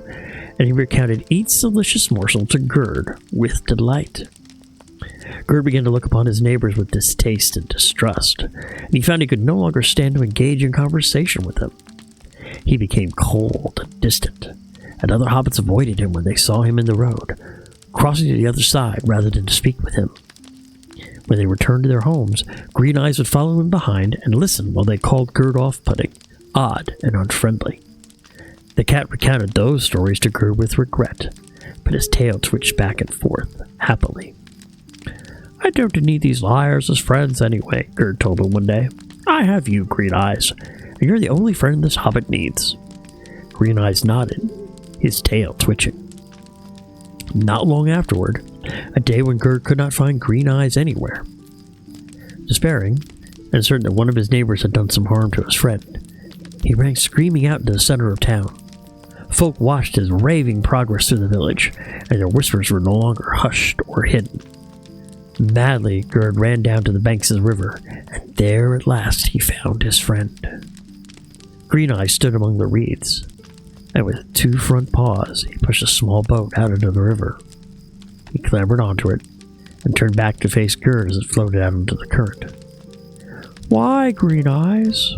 and he recounted each delicious morsel to Gerd with delight. Gerd began to look upon his neighbors with distaste and distrust, and he found he could no longer stand to engage in conversation with them. He became cold and distant, and other hobbits avoided him when they saw him in the road, crossing to the other side rather than to speak with him. When they returned to their homes, Green Eyes would follow him behind and listen while they called Gerd off-putting, odd, and unfriendly. The cat recounted those stories to Gerd with regret, but his tail twitched back and forth, happily. I don't need these liars as friends anyway, Gerd told him one day. I have you, Green Eyes, and you're the only friend this hobbit needs. Green Eyes nodded, his tail twitching. Not long afterward, a day when Gerd could not find Green Eyes anywhere. Despairing, and certain that one of his neighbors had done some harm to his friend, he ran screaming out into the center of town. Folk watched his raving progress through the village, and their whispers were no longer hushed or hidden. Madly, Gerd ran down to the banks of the river, and there at last he found his friend. Green Eyes stood among the reeds, and with 2 front paws he pushed a small boat out into the river. He clambered onto it, and turned back to face Gerd as it floated out into the current. Why, Green Eyes?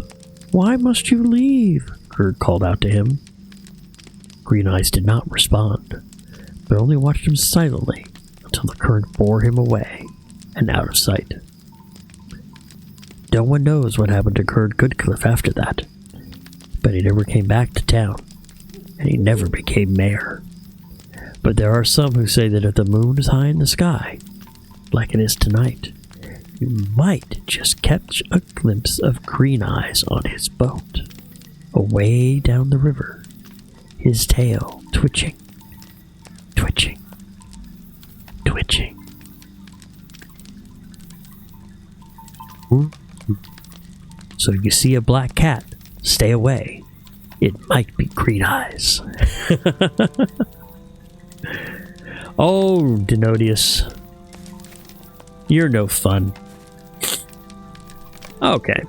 Why must you leave? Gerd called out to him. Green Eyes did not respond, but only watched him silently until the current bore him away and out of sight. No one knows what happened to Gerd Goodcliff after that, but he never came back to town, and he never became mayor. But there are some who say that if the moon is high in the sky, like it is tonight, you might just catch a glimpse of Green Eyes on his boat, away down the river, his tail twitching, twitching, twitching. So you see a black cat, stay away. It might be Green Eyes. Oh, Denodius. You're no fun. Okay.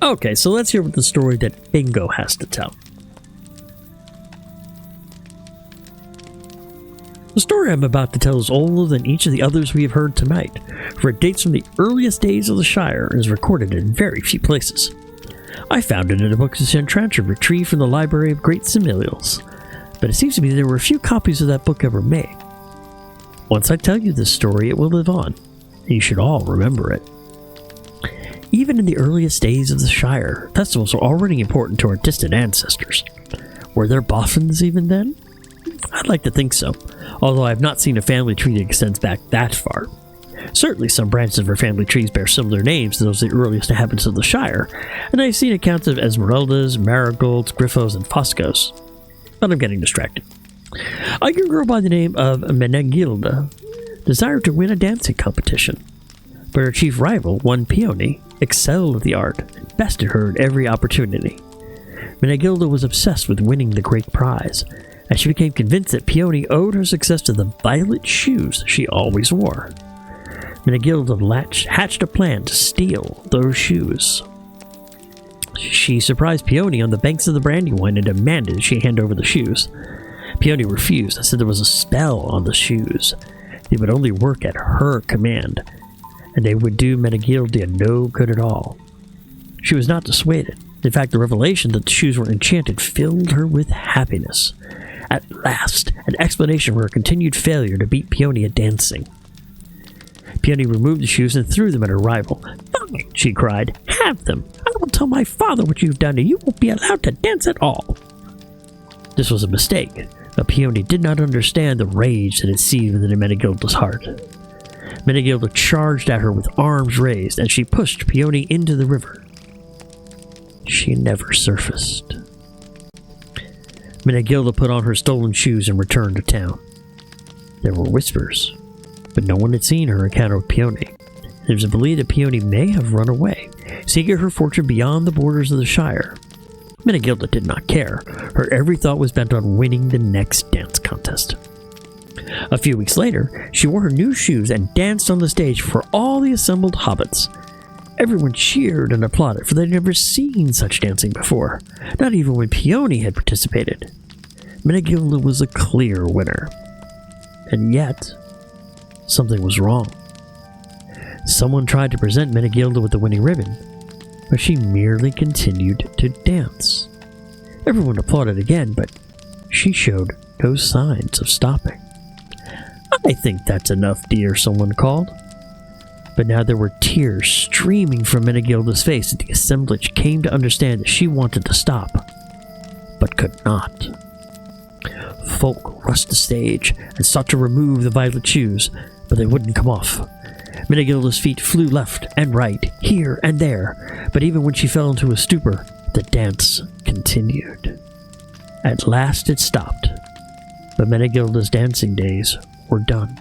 Okay, so let's hear what the story that Bingo has to tell. The story I'm about to tell is older than each of the others we have heard tonight, for it dates from the earliest days of the Shire and is recorded in very few places. I found it in a book this enchanter retrieved from the Library of Great Similials, but it seems to me there were a few copies of that book ever made. Once I tell you this story, it will live on, and you should all remember it. Even in the earliest days of the Shire, festivals were already important to our distant ancestors. Were there boffins even then? I'd like to think so, although I have not seen a family tree that extends back that far. Certainly some branches of our family trees bear similar names to those of the earliest inhabitants of the Shire, and I've seen accounts of Esmeraldas, Marigolds, Griffos, and Foscos. But I'm getting distracted. A young girl by the name of Menegilda desired to win a dancing competition, but her chief rival, one Peony, excelled at the art and bested her at every opportunity. Menegilda was obsessed with winning the great prize, and she became convinced that Peony owed her success to the violet shoes she always wore. Menegilda hatched a plan to steal those shoes. She surprised Peony on the banks of the Brandywine and demanded she hand over the shoes. Peony refused and said there was a spell on the shoes, They would only work at her command, and they would do Menegilda no good at all. She was not dissuaded. In fact, the revelation that the shoes were enchanted filled her with happiness. At last, an explanation for her continued failure to beat Peony at dancing. Peony removed the shoes and threw them at her rival. "Fine," she cried. "Have them. I will tell my father what you've done, and you won't be allowed to dance at all." This was a mistake, but Peony did not understand the rage that had seethed within Menegilda's heart. Menegilda charged at her with arms raised, and she pushed Peony into the river. She never surfaced. Menegilda put on her stolen shoes and returned to town. There were whispers, but no one had seen her encounter with Peony. There was a belief that Peony may have run away, seeking her fortune beyond the borders of the Shire. Menegilda did not care. Her every thought was bent on winning the next dance contest. A few weeks later, she wore her new shoes and danced on the stage for all the assembled hobbits. Everyone cheered and applauded, for they'd never seen such dancing before, not even when Peony had participated. Menegilda was a clear winner. And yet, something was wrong. Someone tried to present Menegilda with the winning ribbon, but she merely continued to dance. Everyone applauded again, but she showed no signs of stopping. "I think that's enough, dear," someone called. But now there were tears streaming from Menegilda's face as the assemblage came to understand that she wanted to stop, but could not. Folk rushed the stage and sought to remove the violet shoes, but they wouldn't come off. Menegilda's feet flew left and right, here and there, but even when she fell into a stupor, the dance continued. At last it stopped, but Menegilda's dancing days were done.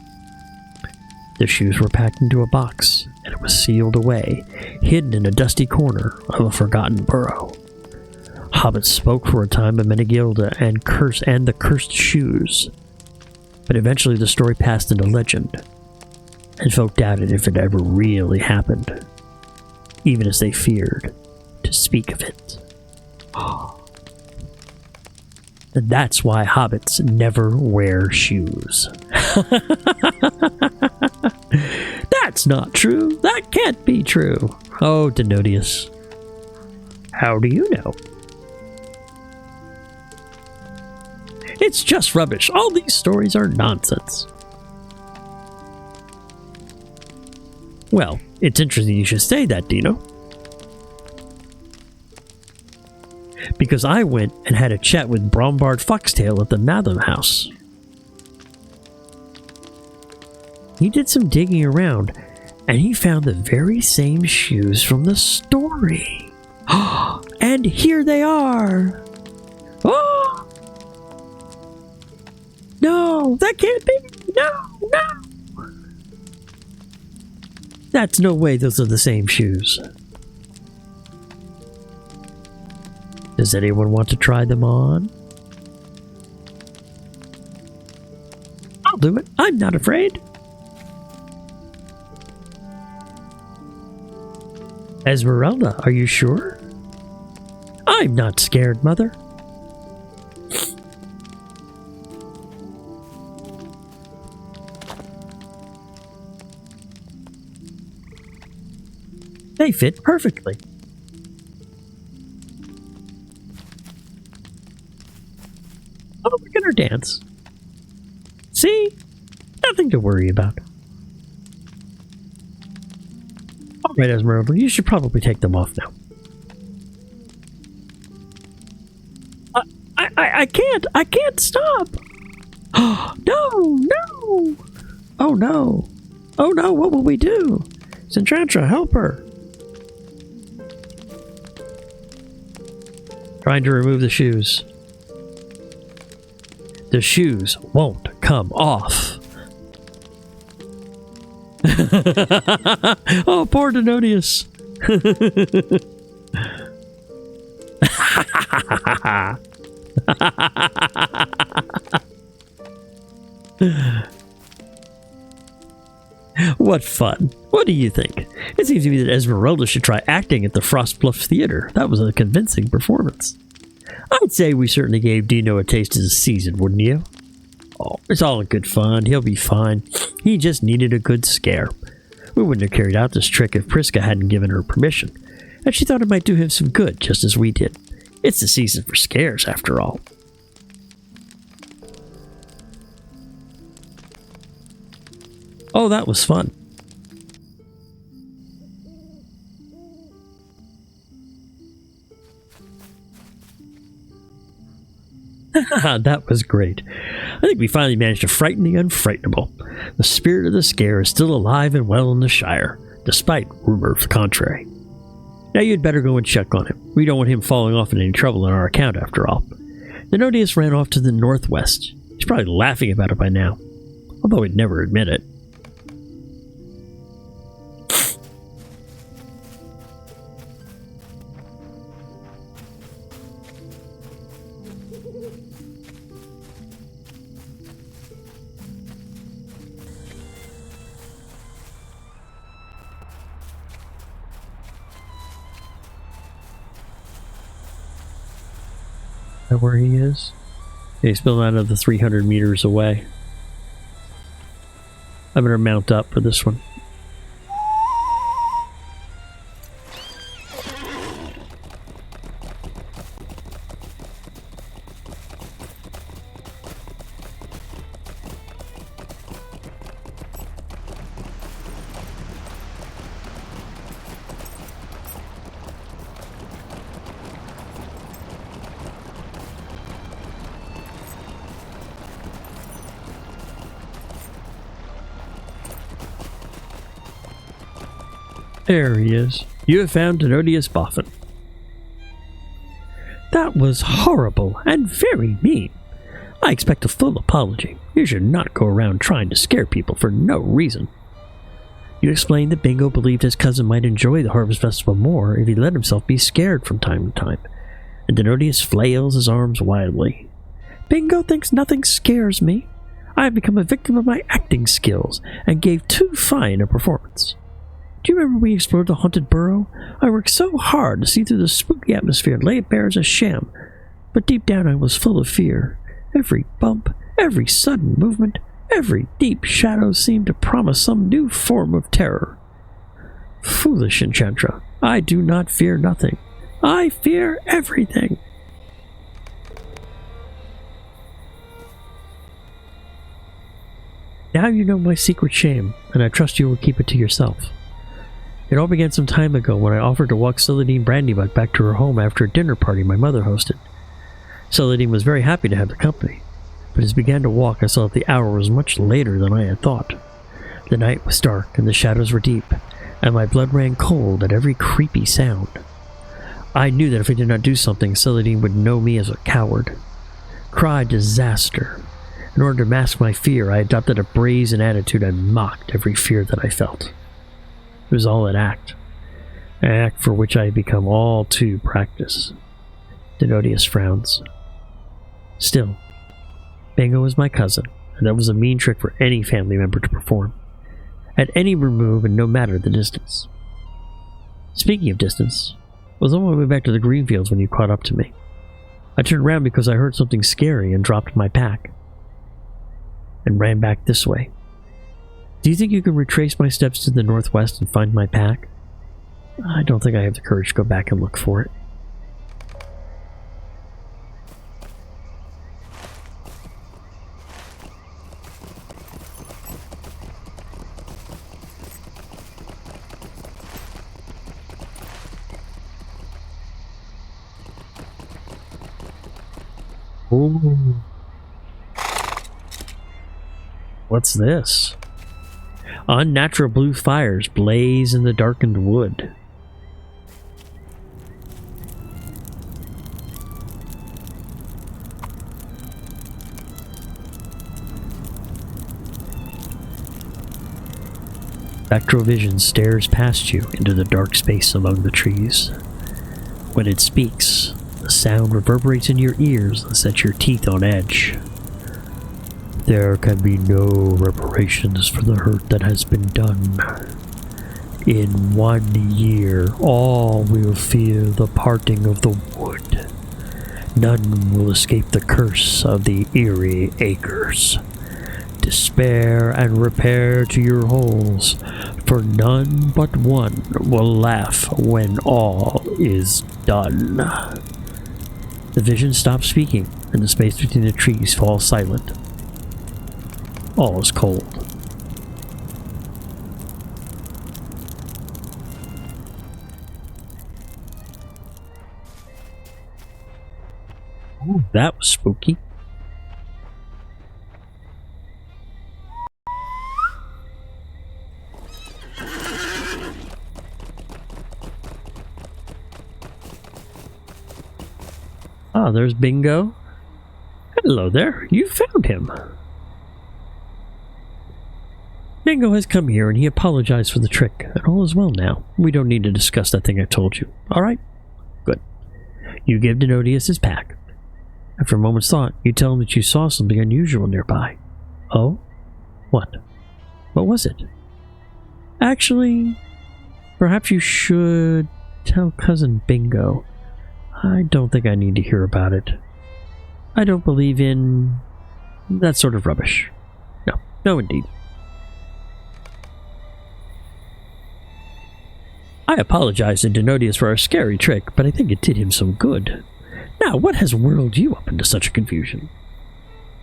The shoes were packed into a box, and it was sealed away, hidden in a dusty corner of a forgotten burrow. Hobbits spoke for a time of Menegilda and the cursed shoes, but eventually the story passed into legend, and folk doubted if it ever really happened, even as they feared to speak of it. And that's why hobbits never wear shoes. That's not true. That can't be true. Oh, Denodius. How do you know? It's just rubbish. All these stories are nonsense. Well, it's interesting you should say that, Dino. Because I went and had a chat with Brombard Foxtail at the Matham House. He did some digging around, and he found the very same shoes from the story. And here they are! Oh! No, that can't be! No! That's no way those are the same shoes. Does anyone want to try them on? I'll do it. I'm not afraid. Esmeralda, are you sure? I'm not scared, Mother. They fit perfectly. Oh, look at her dance. See? Nothing to worry about. Alright, Esmeralda, you should probably take them off now. I can't stop! No! Oh no! Oh no, what will we do? Centrantra, help her! Trying to remove the shoes. The shoes won't come off. Oh, poor Denodius. What fun. What do you think? It seems to me that Esmeralda should try acting at the Frostbluff Theater. That was a convincing performance. I'd say we certainly gave Dino a taste of the season, wouldn't you? Oh, it's all in good fun. He'll be fine. He just needed a good scare. We wouldn't have carried out this trick if Priska hadn't given her permission, and she thought it might do him some good, just as we did. It's the season for scares, after all. Oh, that was fun. That was great. I think we finally managed to frighten the unfrightenable. The spirit of the scare is still alive and well in the Shire, despite rumor of the contrary. Now you'd better go and check on him. We don't want him falling off in any trouble on our account, after all. Zenodius ran off to the northwest. He's probably laughing about it by now, although he'd never admit it. Where he is? He's still not another 300 meters away. I better mount up for this one. There he is. You have found Zenodius Boffin. That was horrible and very mean. I expect a full apology. You should not go around trying to scare people for no reason. You explained that Bingo believed his cousin might enjoy the Harvest Festival more if he let himself be scared from time to time, and Zenodius flails his arms wildly. Bingo thinks nothing scares me. I have become a victim of my acting skills and gave too fine a performance. Do you remember we explored the haunted burrow? I worked so hard to see through the spooky atmosphere and lay it bare as a sham, but deep down I was full of fear. Every bump, every sudden movement, every deep shadow seemed to promise some new form of terror. Foolish Enchantra, I do not fear nothing. I fear everything. Now you know my secret shame, and I trust you will keep it to yourself. It all began some time ago when I offered to walk Celadine Brandybuck back to her home after a dinner party my mother hosted. Celadine was very happy to have the company, but as I began to walk I saw that the hour was much later than I had thought. The night was dark and the shadows were deep, and my blood ran cold at every creepy sound. I knew that if I did not do something, Celadine would know me as a coward. Cry disaster. In order to mask my fear, I adopted a brazen attitude and mocked every fear that I felt. It was all an act for which I had become all too practiced. Zenodius frowns. Still, Bingo was my cousin, and that was a mean trick for any family member to perform, at any remove and no matter the distance. Speaking of distance, I was on my way back to the Greenfields when you caught up to me. I turned around because I heard something scary and dropped my pack, and ran back this way. Do you think you can retrace my steps to the northwest and find my pack? I don't think I have the courage to go back and look for it. Ooh. What's this? Unnatural blue fires blaze in the darkened wood. Spectrovision stares past you into the dark space among the trees. When it speaks, the sound reverberates in your ears and sets your teeth on edge. There can be no reparations for the hurt that has been done. In 1 year, all will feel the parting of the wood. None will escape the curse of the eerie acres. Despair and repair to your holes, for none but one will laugh when all is done. The vision stops speaking, and the space between the trees falls silent. All is cold. Ooh, that was spooky. Ah, there's Bingo. Hello there, you found him. Bingo has come here and he apologized for the trick, and all is well now. We don't need to discuss that thing I told you. Alright? Good. You give Denodius his pack. After a moment's thought, you tell him that you saw something unusual nearby. Oh? What? What was it? Actually, perhaps you should tell Cousin Bingo. I don't think I need to hear about it. I don't believe in that sort of rubbish. No, no indeed. I apologize to Denodius for our scary trick, but I think it did him some good. Now, what has whirled you up into such a confusion?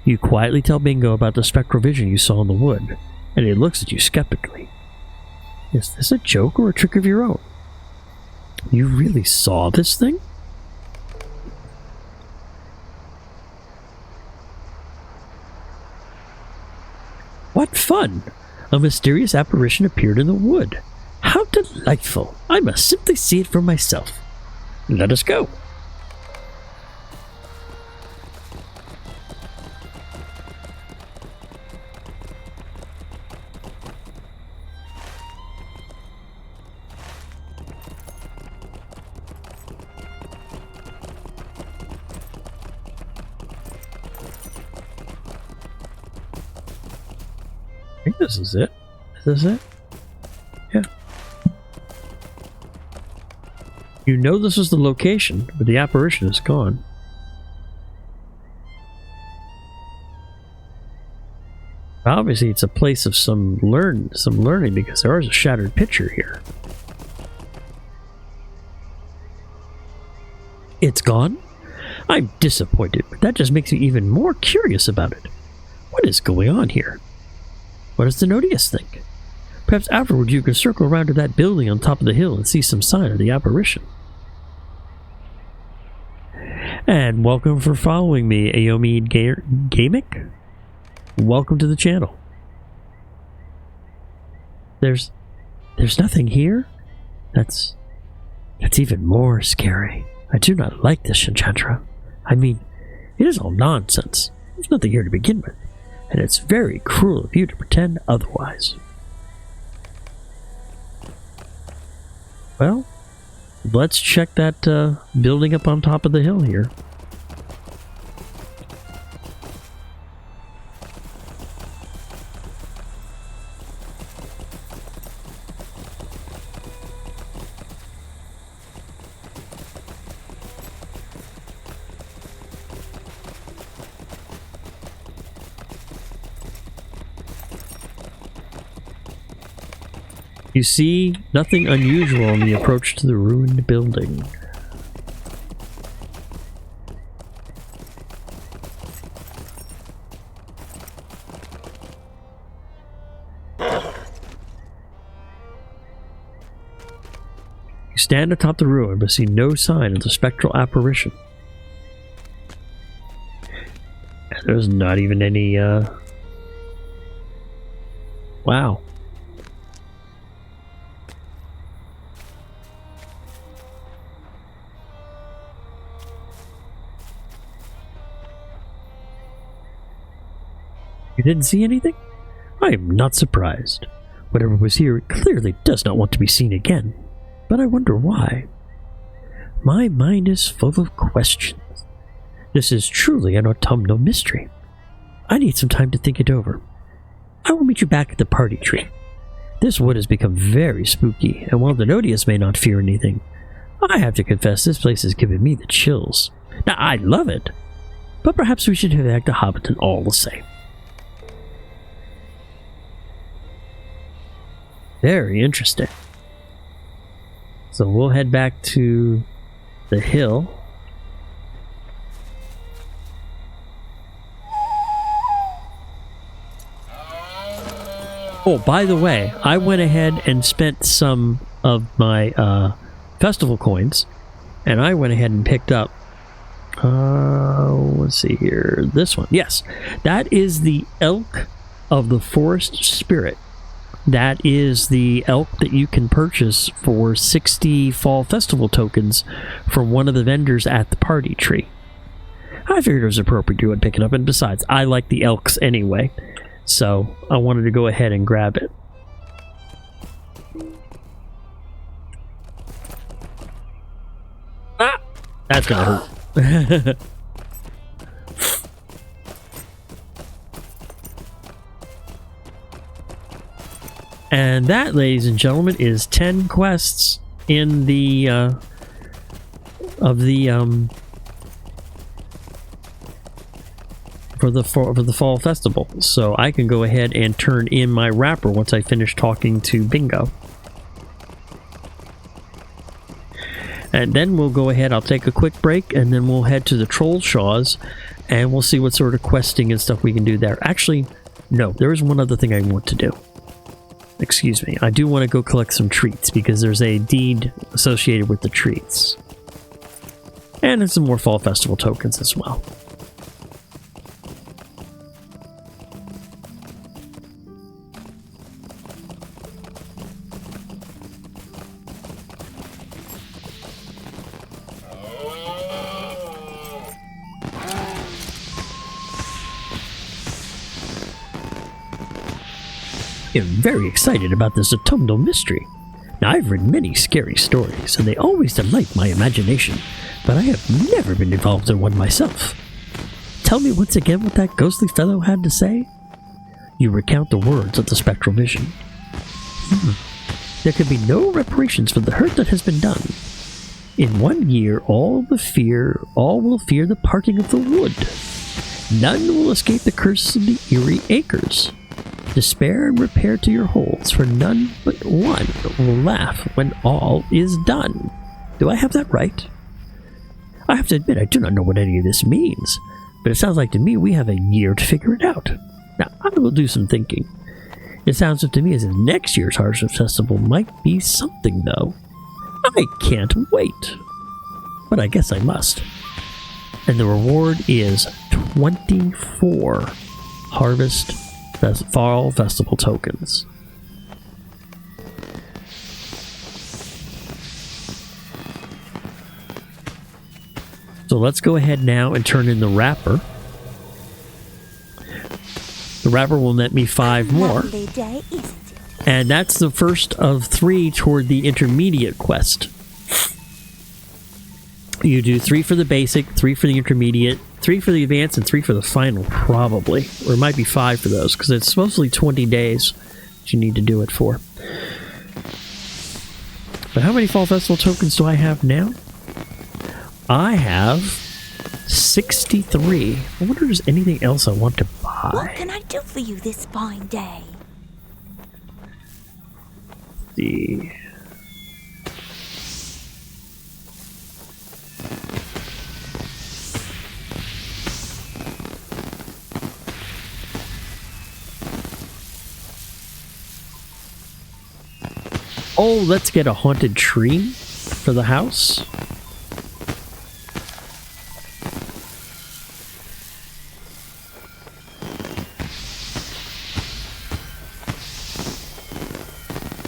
You quietly tell Bingo about the spectral vision you saw in the wood, and he looks at you skeptically. Is this a joke or a trick of your own? You really saw this thing? What fun! A mysterious apparition appeared in the wood. How delightful! I must simply see it for myself. Let us go. I think this is it. Is this it? Yeah. You know this is the location, but the apparition is gone. Obviously, it's a place of some learning because there is a shattered picture here. It's gone? I'm disappointed, but that just makes me even more curious about it. What is going on here? What does Denodius think? Perhaps afterwards you can circle around to that building on top of the hill and see some sign of the apparition. And welcome for following me, Aomid Gamic. Welcome to the channel. There's nothing here? That's even more scary. I do not like this, Shinchatra. I mean, it is all nonsense. There's nothing here to begin with. And it's very cruel of you to pretend otherwise. Well, let's check that building up on top of the hill here. You see nothing unusual on the approach to the ruined building. You stand atop the ruin but see no sign of the spectral apparition. And there's not even any, wow. You didn't see anything? I am not surprised. Whatever was here clearly does not want to be seen again. But I wonder why. My mind is full of questions. This is truly an autumnal mystery. I need some time to think it over. I will meet you back at the party tree. This wood has become very spooky, and while Denodius may not fear anything, I have to confess this place has given me the chills. Now, I love it, but perhaps we should head back to Hobbiton all the same. Very interesting. So we'll head back to the hill. Oh, by the way, I went ahead and spent some of my festival coins, and I went ahead and picked up, let's see here, this one. Yes, that is the Elk of the Forest Spirit. That is the elk that you can purchase for 60 Fall Festival tokens from one of the vendors at the party tree. I figured it was appropriate to go and pick it up, and besides, I like the elks anyway, so I wanted to go ahead and grab it. Ah! That's gonna hurt. And that, ladies and gentlemen, is 10 quests in the for the fall festival. So I can go ahead and turn in my wrapper once I finish talking to Bingo. And then we'll go ahead, I'll take a quick break, and then we'll head to the Trollshaws, and we'll see what sort of questing and stuff we can do there. Actually, no, there is one other thing I want to do. Excuse me, I do want to go collect some treats, because there's a deed associated with the treats. And there's some more Fall Festival tokens as well. I'm very excited about this autumnal mystery. Now, I've read many scary stories, and they always delight my imagination, but I have never been involved in one myself. Tell me once again what that ghostly fellow had to say? You recount the words of the spectral vision. There can be no reparations for the hurt that has been done. In 1 year, all will fear the parting of the wood. None will escape the curse of the eerie acres. Despair and repair to your holes, for none but one will laugh when all is done. Do I have that right? I have to admit, I do not know what any of this means, but it sounds like to me we have a year to figure it out. Now, I will do some thinking. It sounds to me as if next year's Harvest Festival might be something, though. I can't wait. But I guess I must. And the reward is 24 Fall Festival tokens. So let's go ahead now and turn in the wrapper. The wrapper will net me 5 more. Day, isn't it? And that's the first of 3 toward the intermediate quest. You do 3 for the basic, 3 for the intermediate, 3 for the advanced, and 3 for the final, probably. Or it might be 5 for those, because it's mostly 20 days that you need to do it for. But how many Fall Festival tokens do I have now? I have 63. I wonder if there's anything else I want to buy. What can I do for you this fine day? Let's see. Oh, let's get a haunted tree for the house.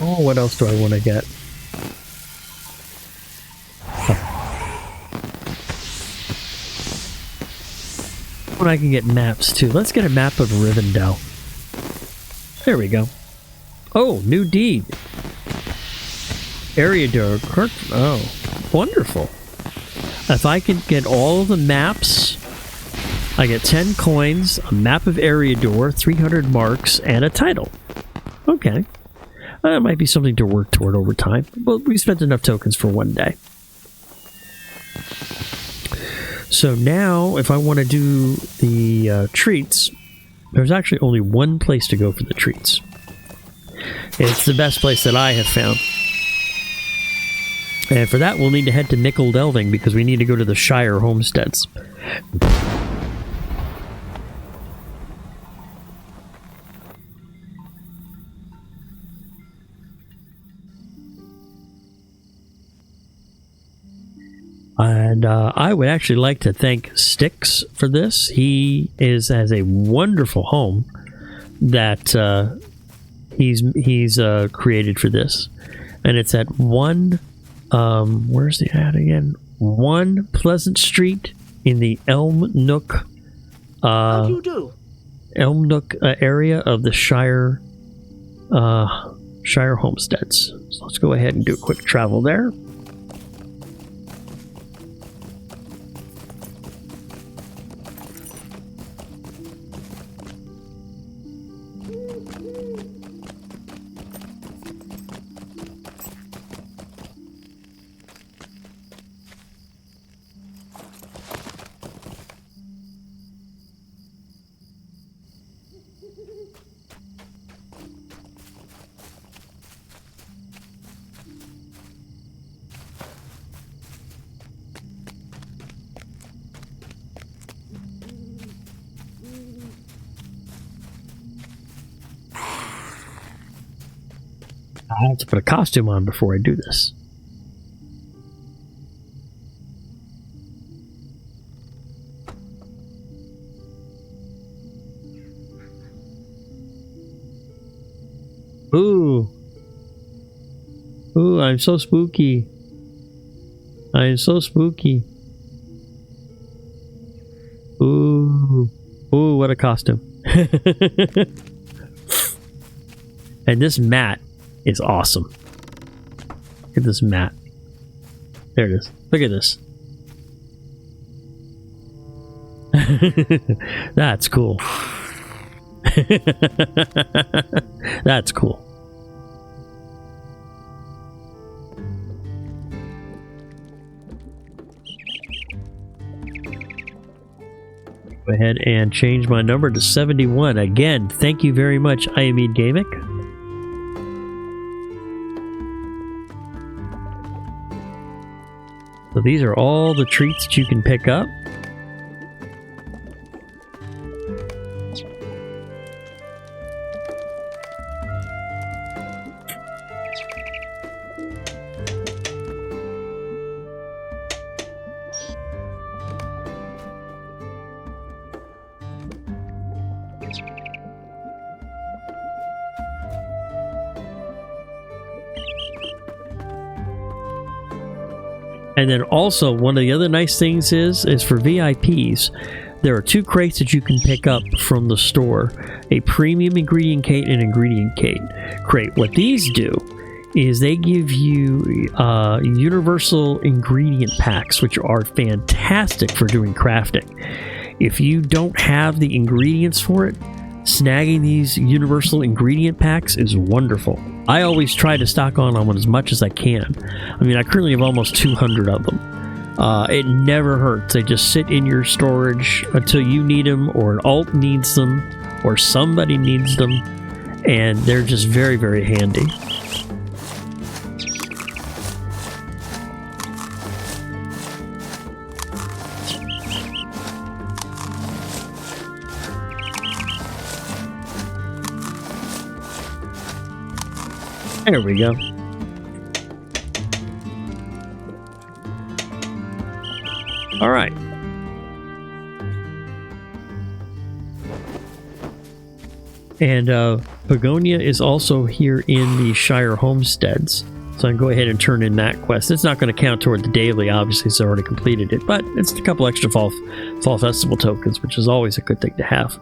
Oh, what else do I want to get? When I can get maps too. Let's get a map of Rivendell. There we go. Oh, new deed. Area door. Oh, wonderful. If I can get all of the maps, I get 10 coins, a map of Eriador, 300 marks, and a title. Okay. That might be something to work toward over time. But we spent enough tokens for 1 day. So now, if I want to do the treats, there's actually only one place to go for the treats. It's the best place that I have found. And for that, we'll need to head to Nickel Delving because we need to go to the Shire homesteads. And I would actually like to thank Styx for this. He has a wonderful home that he's created for this, and it's at where's the ad again? 1 Pleasant Street in the Elm Nook. How do you do? Elm Nook area of the Shire homesteads. So let's go ahead and do a quick travel there. I have to put a costume on before I do this. Ooh. Ooh, I'm so spooky. I'm so spooky. Ooh. Ooh, what a costume. And this mat is awesome. Look at this mat. There it is. Look at this. That's cool. That's cool. Go ahead and change my number to 71. Again, thank you very much, Iamid Gamic. So these are all the treats that you can pick up. And then also, one of the other nice things is for VIPs, there are 2 crates that you can pick up from the store. A premium ingredient crate and ingredient crate. What these do is they give you universal ingredient packs, which are fantastic for doing crafting. If you don't have the ingredients for it, snagging these universal ingredient packs is wonderful. I always try to stock on them as much as I can. I mean, I currently have almost 200 of them. It never hurts. They just sit in your storage until you need them, or an alt needs them, or somebody needs them, and they're just very, very handy. There we go. All right. And Begonia is also here in the Shire homesteads. So I can go ahead and turn in that quest. It's not going to count toward the daily, obviously, so I already completed it. But it's a couple extra Fall Festival tokens, which is always a good thing to have.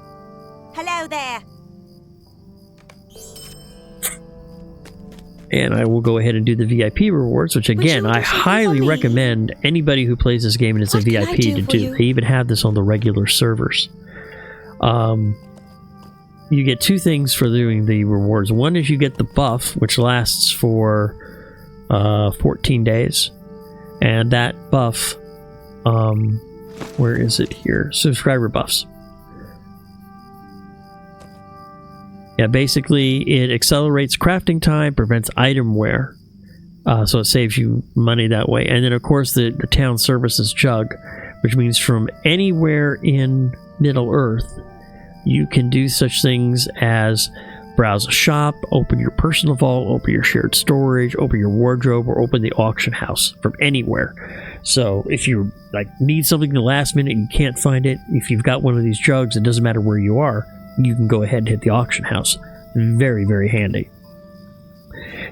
Hello there. And I will go ahead and do the VIP rewards, which again, I highly recommend anybody who plays this game and is a VIP to do. They even have this on the regular servers. You get 2 things for doing the rewards. One is you get the buff, which lasts for 14 days. And that buff Where is it here? Subscriber buffs. Yeah, basically it accelerates crafting time, prevents item wear. So it saves you money that way. And then, of course, the town services jug, which means from anywhere in Middle-earth, you can do such things as browse a shop, open your personal vault, open your shared storage, open your wardrobe, or open the auction house from anywhere. So if you need something in the last minute and you can't find it, if you've got one of these jugs, it doesn't matter where you are, you can go ahead and hit the auction house. Very, very handy.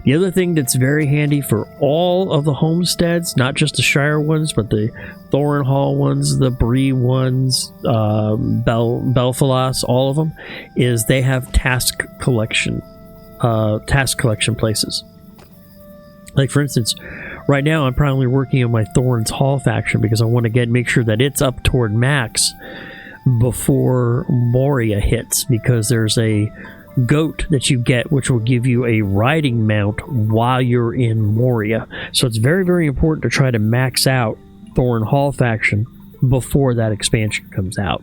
The other thing that's very handy for all of the homesteads, not just the Shire ones, but the Thorenhall ones, the Bree ones, Belfalas, all of them, is they have task collection places. Like, for instance, right now I'm probably working on my Thorin's Hall faction because I want to make sure that it's up toward max before Moria hits, because there's a goat that you get which will give you a riding mount while you're in Moria. So it's very, very important to try to max out Thorin Hall faction before that expansion comes out.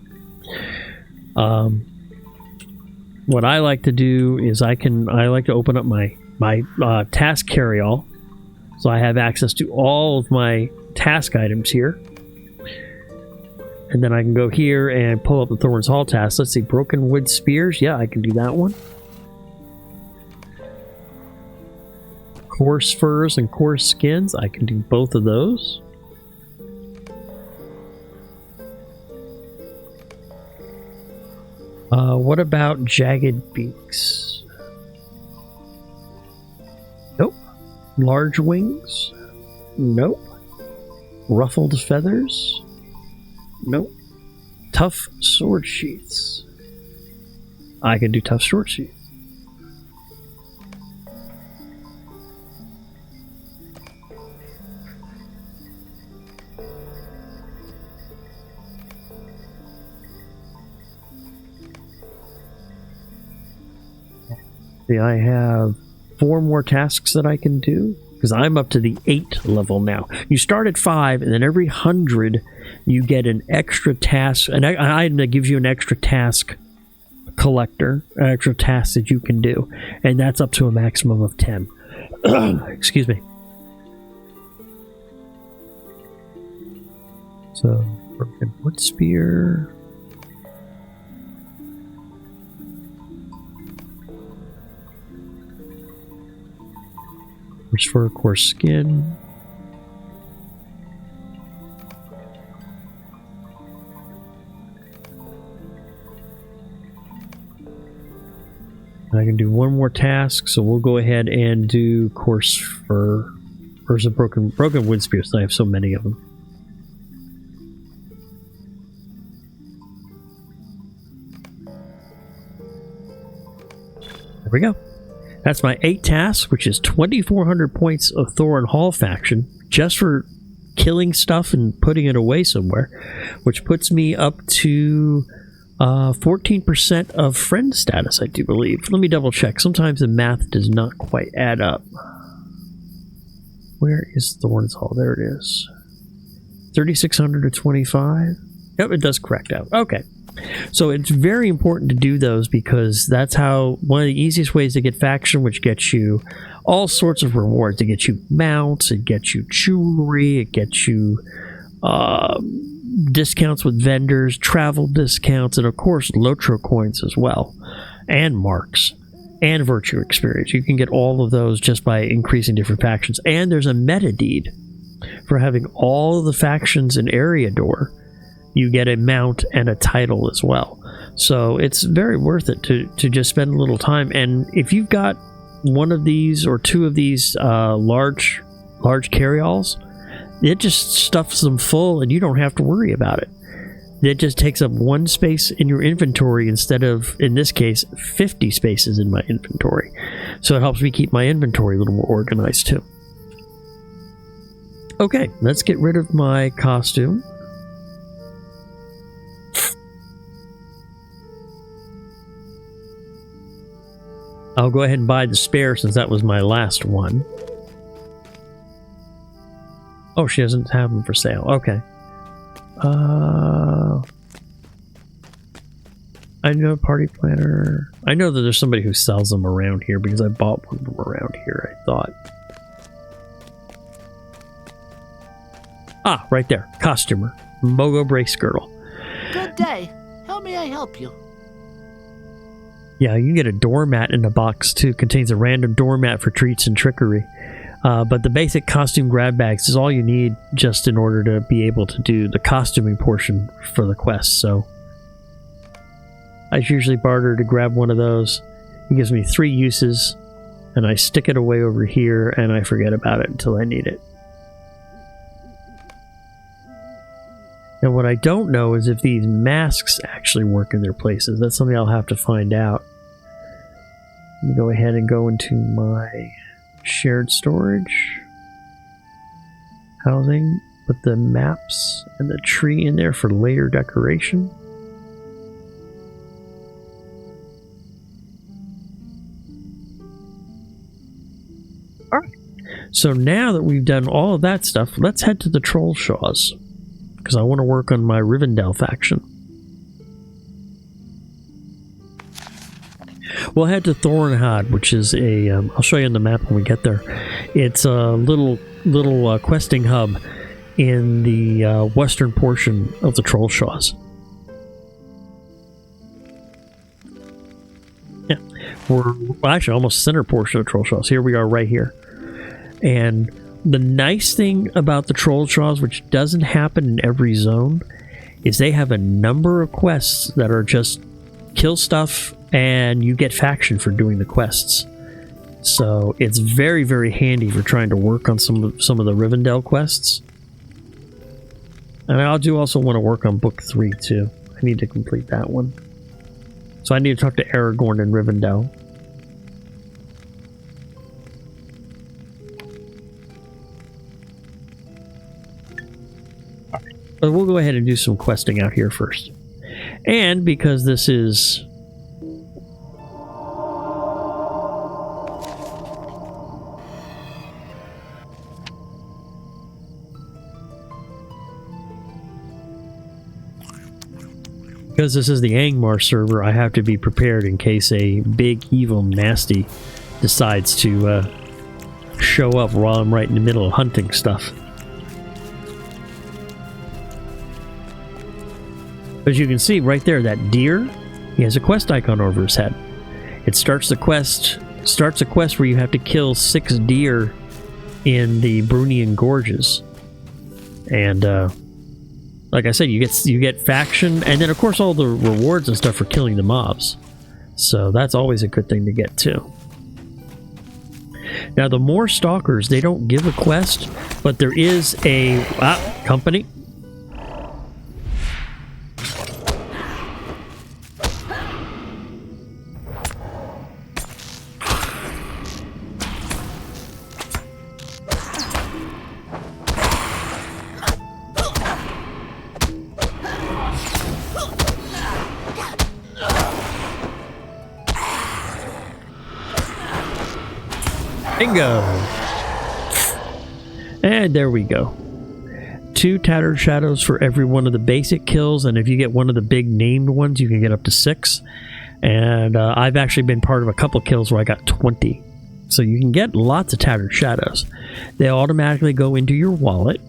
What I like to do is I like to open up my task carry-all, so I have access to all of my task items here. And then I can go here and pull up the Thorin's Hall task. Let's see, broken wood spears. Yeah, I can do that one. Coarse furs and coarse skins. I can do both of those. What about jagged beaks? Nope. Large wings? Nope. Ruffled feathers? Nope. Tough sword sheaths. I can do tough sword sheaths. See, I have 4 more tasks that I can do, because I'm up to the 8 level now. You start at 5, and then every 100 you get an extra task, an item that gives you an extra task collector, an extra task that you can do, and that's up to a maximum of 10. Excuse me. So, broken wood spear. Coarse fur, coarse skin. I can do one more task, so we'll go ahead and do coarse fur versus broken wood spears. I have so many of them. There we go. That's my 8 tasks, which is 2,400 points of Thorin Hall faction, just for killing stuff and putting it away somewhere, which puts me up to 14% of friend status, I do believe. Let me double check. Sometimes the math does not quite add up. Where is Thorin's Hall? There it is. 3,600 to 25. Yep, it does correct out. Okay. So it's very important to do those, because that's how one of the easiest ways to get faction, which gets you all sorts of rewards. It gets you mounts, it gets you jewelry, it gets you discounts with vendors, travel discounts, and of course LOTRO coins as well, and marks, and virtue experience. You can get all of those just by increasing different factions. And there's a meta deed for having all of the factions in Eriador. You get a mount and a title as well. So it's very worth it to just spend a little time. And if you've got one of these or 2 of these large carry-alls, it just stuffs them full and you don't have to worry about it. It just takes up 1 space in your inventory instead of, in this case, 50 spaces in my inventory. So it helps me keep my inventory a little more organized too. Okay, let's get rid of my costume. I'll go ahead and buy the spare since that was my last one. Oh, she doesn't have them for sale. Okay. I know party planner. I know that there's somebody who sells them around here because I bought one of them around here, I thought. Ah, right there. Costumer. Mogo Brace Girdle. Good day. How may I help you? Yeah, you can get a doormat in the box too. Contains a random doormat for treats and trickery. But the basic costume grab bags is all you need just in order to be able to do the costuming portion for the quest. So I usually barter to grab one of those. It gives me 3 uses, and I stick it away over here, and I forget about it until I need it. And what I don't know is if these masks actually work in their places. That's something I'll have to find out. Let me go ahead and go into my shared storage. Housing. Put the maps and the tree in there for later decoration. Alright. So now that we've done all of that stuff, let's head to the Trollshaws. Because I want to work on my Rivendell faction. We'll head to Thornhod, which is a... I'll show you on the map when we get there. It's a little questing hub in the western portion of the Trollshaws. Yeah, we're actually almost center portion of Trollshaws. Here we are right here. And the nice thing about the Trollshaws, which doesn't happen in every zone, is they have a number of quests that are just kill stuff and you get faction for doing the quests. So it's very, very handy for trying to work on some of the Rivendell quests. And I do also want to work on Book 3 too. I need to complete that one. So I need to talk to Aragorn and Rivendell. But we'll go ahead and do some questing out here first. And because this is... Because this is the Angmar server, I have to be prepared in case a big, evil, nasty decides to show up while I'm right in the middle of hunting stuff. As you can see right there, that deer, he has a quest icon over his head. It starts a quest where you have to kill 6 deer in the Brunian Gorges. And like I said, you get faction, and then of course all the rewards and stuff for killing the mobs. So that's always a good thing to get too. Now the more stalkers, they don't give a quest, but there is a company. Bingo! And there we go. 2 tattered shadows for every one of the basic kills, and if you get one of the big named ones, you can get up to 6. And I've actually been part of a couple kills where I got 20. So you can get lots of tattered shadows. They automatically go into your wallet.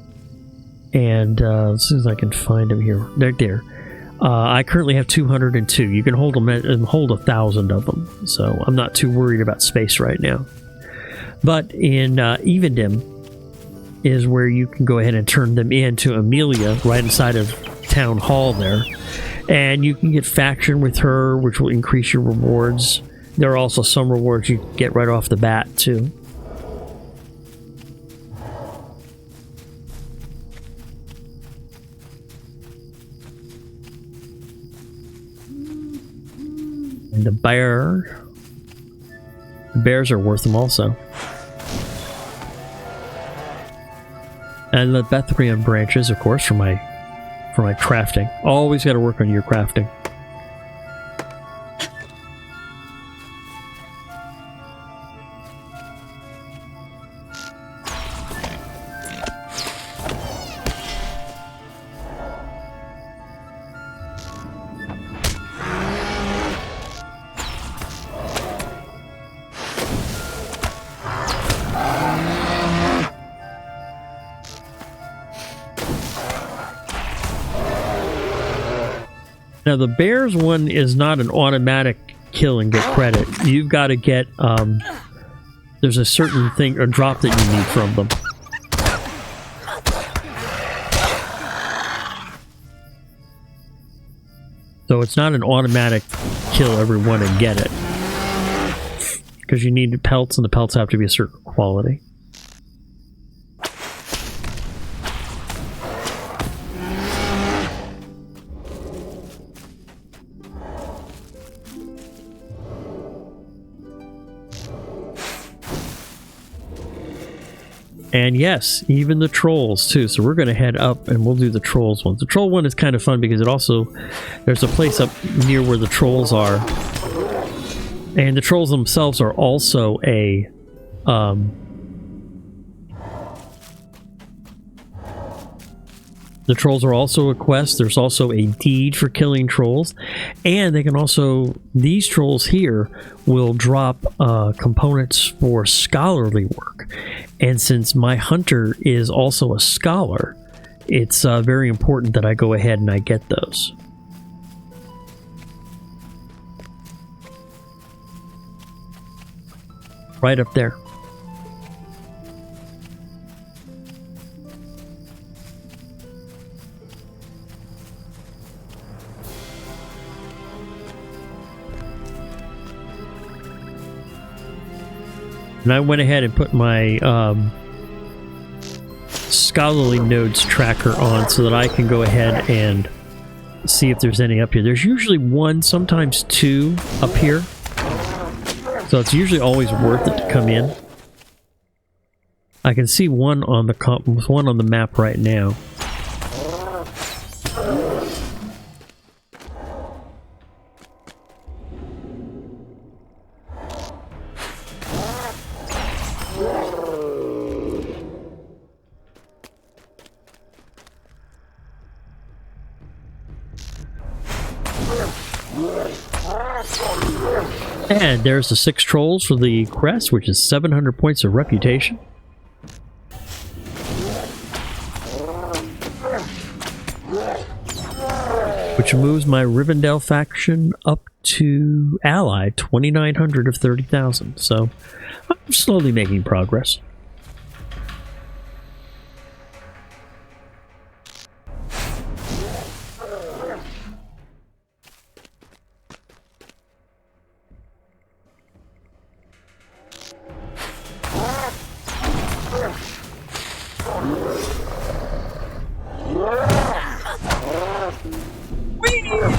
And as soon as I can find them here, they're there. I currently have 202. You can hold them and hold 1,000 of them. So I'm not too worried about space right now. But in Evendim is where you can go ahead and turn them into Amelia right inside of Town Hall there. And you can get faction with her, which will increase your rewards. There are also some rewards you can get right off the bat, too. And the bear... The bears are worth them also. And the Bethlehem branches, of course, for my crafting. Always got to work on your crafting. Now the bears one is not an automatic kill and get credit. You've got to get there's a certain thing or drop that you need from them. So it's not an automatic kill every one and get it. Because you need pelts, and the pelts have to be a certain quality. And yes, even the trolls too. So we're going to head up and we'll do the trolls one. The troll one is kind of fun because it also, there's a place up near where the trolls are. And the trolls themselves are also a, the trolls are also a quest. There's also a deed for killing trolls. And they can also, these trolls here will drop components for scholarly work. And since my hunter is also a scholar, it's very important that I go ahead and I get those. Right up there. And I went ahead and put my scholarly nodes tracker on so that I can go ahead and see if there's any up here. There's usually one, sometimes two up here. So it's usually always worth it to come in. I can see one on the map right now. And there's the 6 trolls for the crest, which is 700 points of reputation. Which moves my Rivendell faction up to ally, 2,900 of 30,000. So I'm slowly making progress.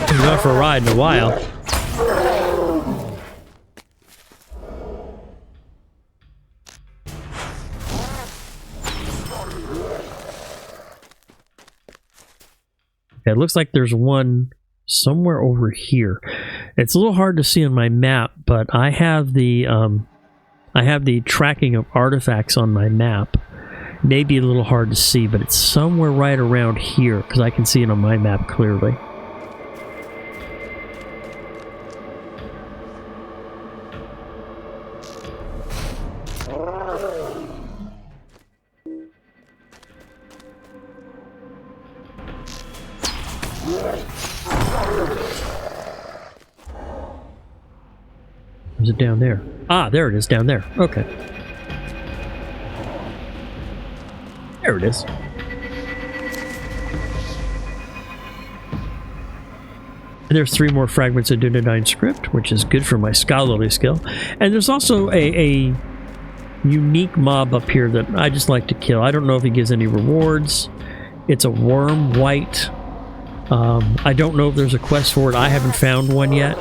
Been going for a ride in a while. Okay, it looks like there's one somewhere over here. It's a little hard to see on my map, but I have the tracking of artifacts on my map. Maybe a little hard to see, but it's somewhere right around here because I can see it on my map clearly. Is it down there? Ah, there it is, down there. Okay. There it is. And there's 3 more fragments of Dunedain script, which is good for my scholarly skill. And there's also a unique mob up here that I just like to kill. I don't know if he gives any rewards. It's a worm white. I don't know if there's a quest for it. I haven't found one yet.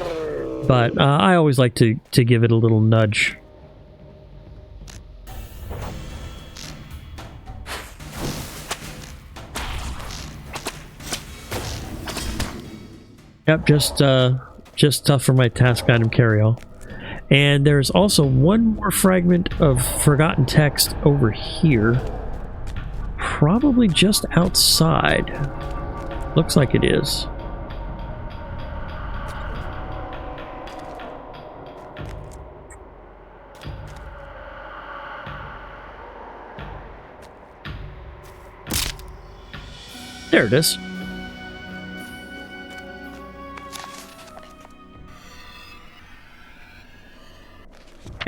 But I always like to give it a little nudge. Yep, just stuff for my task item carry-all. And there's also one more fragment of forgotten text over here. Probably just outside. Looks like it is. There it is.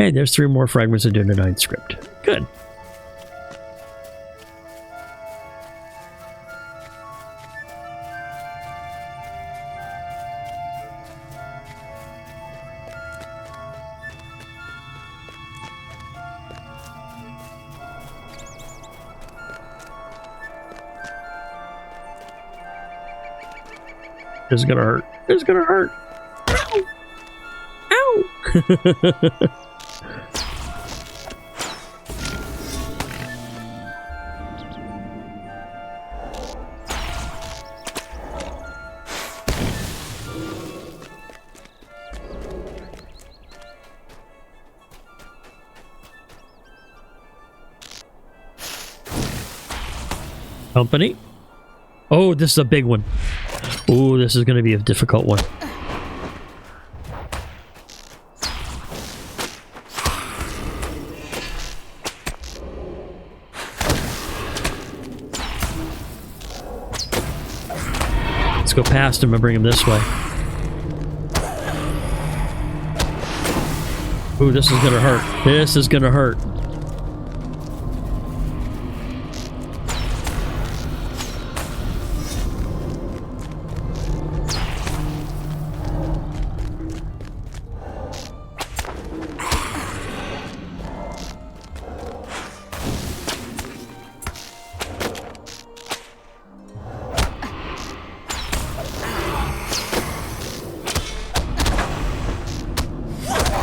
Hey, there's 3 more fragments of Dunedin script. Good. This is gonna hurt. It's gonna hurt. Ow! Ow! Company. Oh, this is a big one. Oh, this is going to be a difficult one. Let's go past him and bring him this way. Ooh, this is going to hurt. This is going to hurt.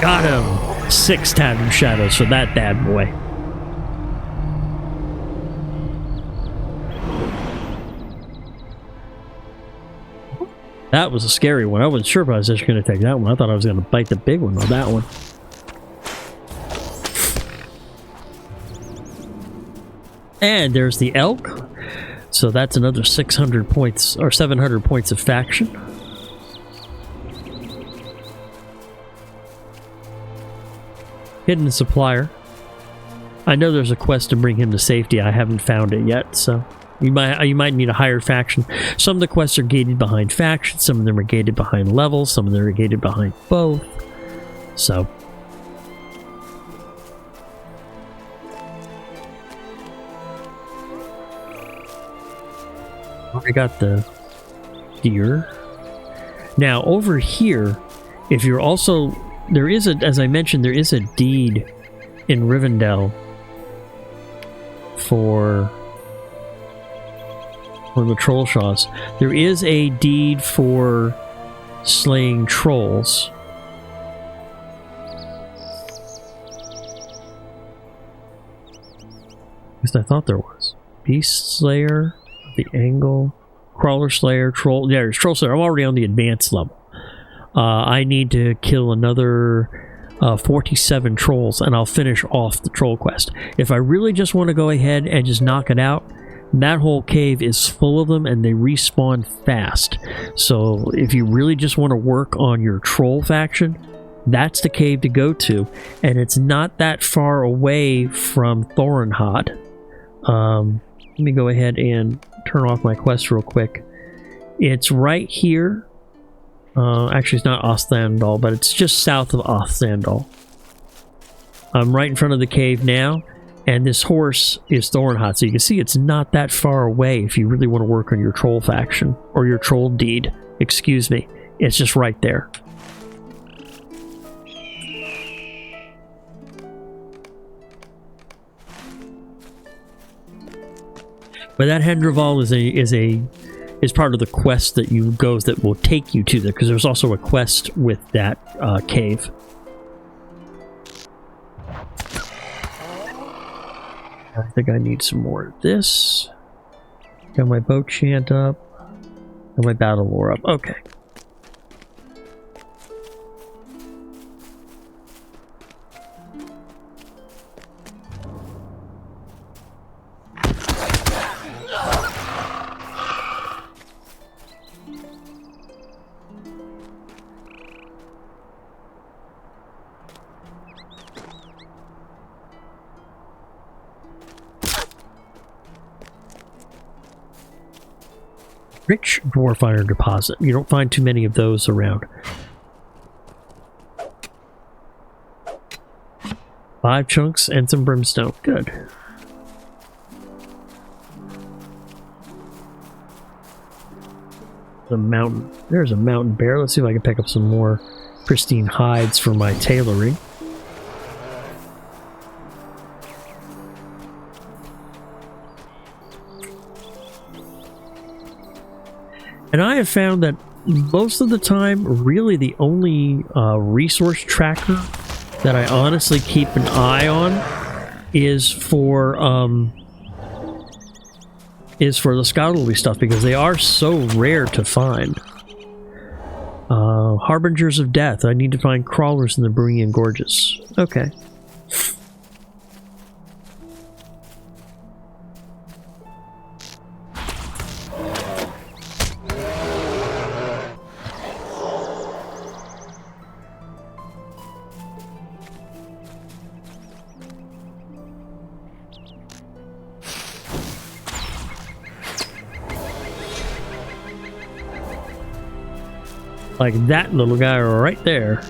Got him! 6 tattered shadows for that bad boy. That was a scary one. I wasn't sure if I was just going to take that one. I thought I was going to bite the big one on that one. And there's the elk. So that's another 600 points, or 700 points of faction. Hidden supplier. I know there's a quest to bring him to safety. I haven't found it yet, so you might need a higher faction. Some of the quests are gated behind factions, some of them are gated behind levels, some of them are gated behind both. So I got the deer. Now over here, if you're also there is a, as I mentioned, there is a deed in Rivendell for the Trollshaws. There is a deed for slaying trolls. At least I thought there was. Beast Slayer, the Angle, Crawler Slayer, Troll. Yeah, there's Troll Slayer. I'm already on the advanced level. I need to kill another 47 trolls, and I'll finish off the troll quest. If I really just want to go ahead and just knock it out, that whole cave is full of them, and they respawn fast. So if you really just want to work on your troll faction, that's the cave to go to, and it's not that far away from Thorinhod. Let me go ahead and turn off my quest real quick. It's right here. Actually, it's not Osthandal, but it's just south of Osthandal. I'm right in front of the cave now, and this horse is Thorinhod, so you can see it's not that far away if you really want to work on your troll faction, or your troll deed, excuse me. It's just right there. But that Hendraval is part of the quest that you go that will take you to there, because there's also a quest with that cave. I think I need some more of this. Got my bow chant up. And my battle lore up. Okay. Rich dwarf iron deposit. You don't find too many of those around. 5 chunks and some brimstone. Good. There's a mountain bear. Let's see if I can pick up some more pristine hides for my tailoring. And I have found that most of the time, really the only resource tracker that I honestly keep an eye on is for the scholarly stuff, because they are so rare to find. Harbingers of Death. I need to find crawlers in the Brunian Gorges. Okay. Like that little guy right there.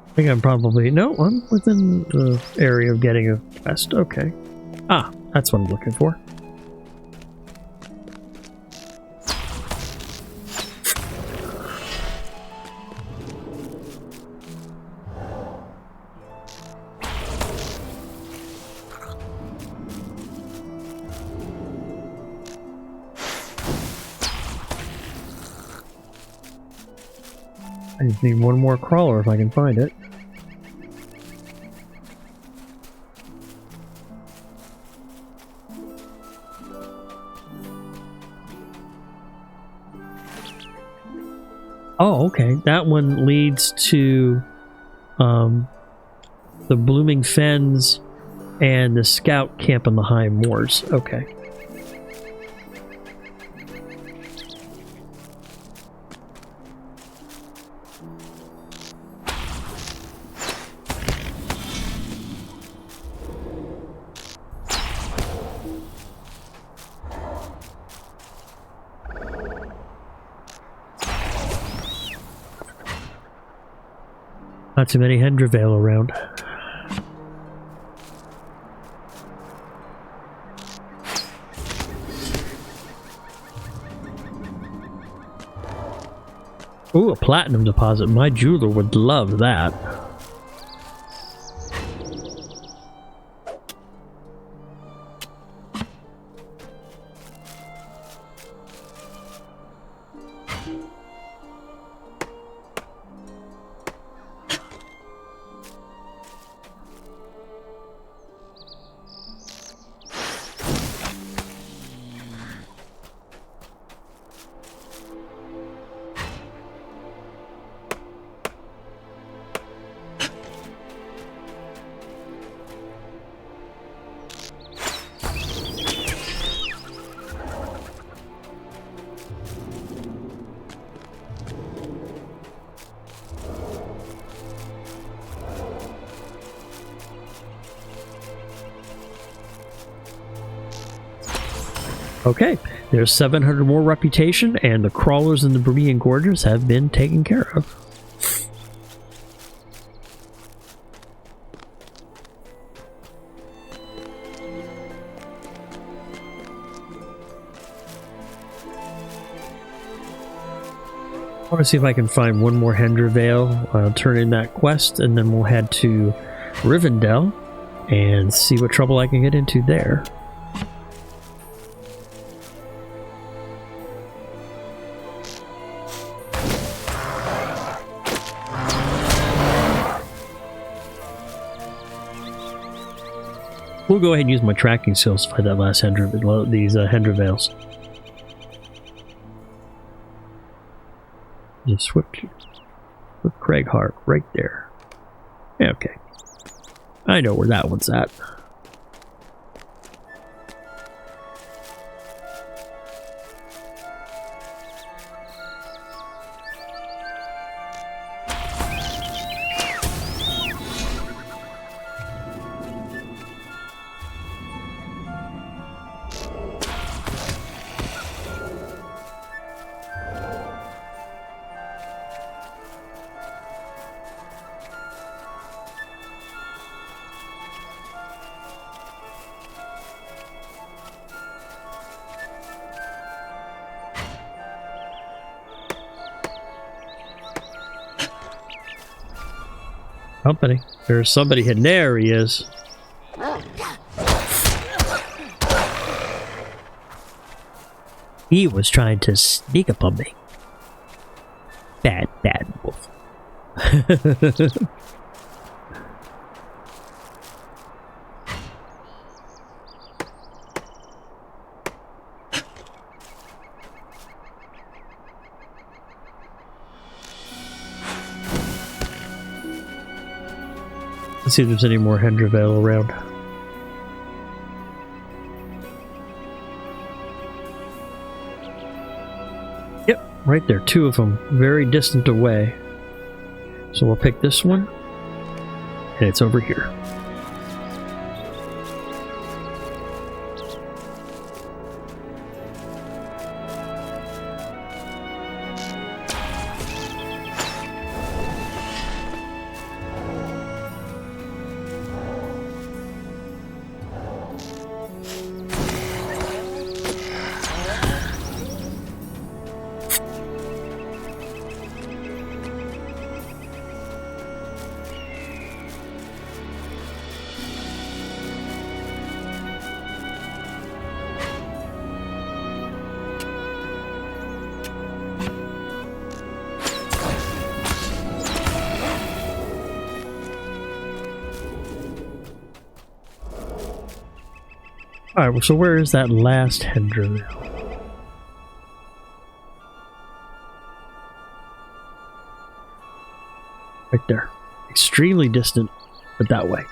I think I'm probably... No, I'm within the area of getting a quest. Okay. Ah, that's what I'm looking for. I just need one more crawler if I can find it. Oh, okay. That one leads to the Blooming Fens and the Scout Camp on the High Moors. Okay. Not too many Hendravale around. Ooh, a platinum deposit. My jeweler would love that. Okay, there's 700 more reputation, and the crawlers in the Brunian Gorges have been taken care of. I want to see if I can find one more Hendravale. I'll turn in that quest, and then we'll head to Rivendell and see what trouble I can get into there. We'll go ahead and use my tracking skills to find that last these Hendravales. Just Swift Craighart right there. Yeah, okay. I know where that one's at. Company. There's somebody hidden. There he is. He was trying to sneak up on me. Bad wolf. Let's see if there's any more Hendravel around. Yep, right there. Two of them, very distant away. So we'll pick this one, and it's over here. Alright, so where is that last Hendravel? Right there. Extremely distant, but that way.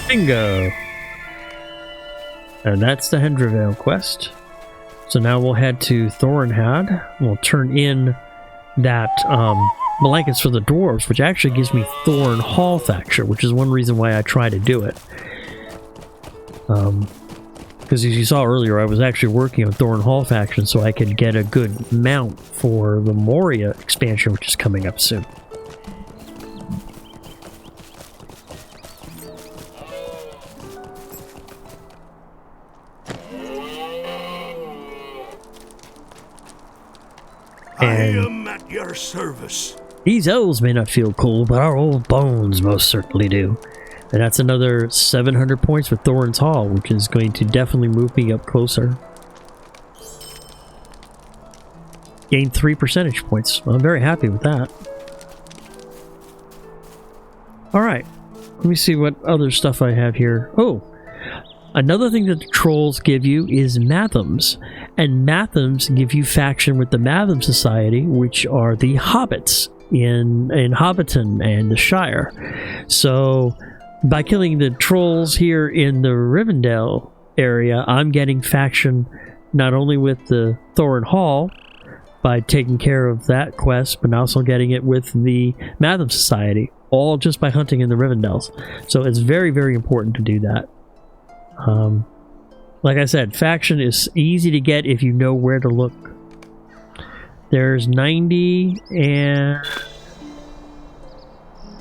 Bingo! And that's the Hendravel quest. So now we'll head to Thorinhad. We'll turn in that blankets for the dwarves, which actually gives me Thorn Hall faction, which is one reason why I try to do it. Because as you saw earlier, I was actually working on Thorn Hall faction so I could get a good mount for the Moria expansion, which is coming up soon. I am at your service. These elves may not feel cool, but our old bones most certainly do. And that's another 700 points for Thorin's Hall, which is going to definitely move me up closer. Gained 3 percentage points. Well, I'm very happy with that. Alright, let me see what other stuff I have here. Oh! Another thing that the trolls give you is Mathams, and Mathams give you faction with the Matham Society, which are the hobbits in Hobbiton and the Shire. So, by killing the trolls here in the Rivendell area, I'm getting faction not only with the Thorin Hall, by taking care of that quest, but also getting it with the Matham Society, all just by hunting in the Rivendells. So it's very, very important to do that. Like I said, faction is easy to get if you know where to look. There's 90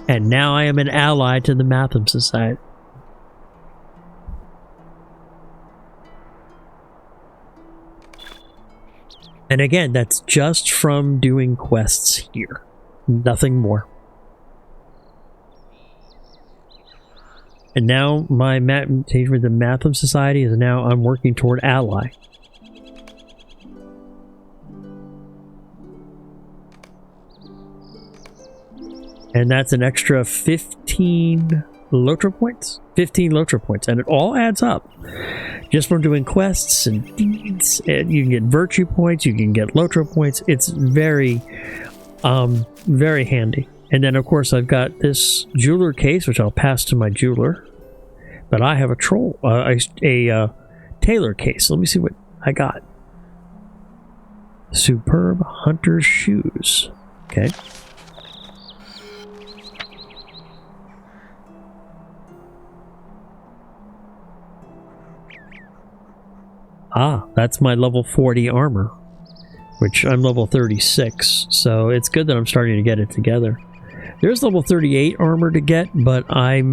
and now I am an ally to the Matham Society. And again, that's just from doing quests here. Nothing more. And now my the Matham Society is now I'm working toward ally. And that's an extra 15 LOTRO points. 15 LOTRO points. And it all adds up. Just from doing quests and deeds. And you can get virtue points. You can get LOTRO points. It's very, very handy. And then, of course, I've got this jeweler case, which I'll pass to my jeweler. But I have a tailor case. Let me see what I got. Superb hunter's shoes. Okay. Ah, that's my level 40 armor, which I'm level 36, so it's good that I'm starting to get it together. There's level 38 armor to get, but I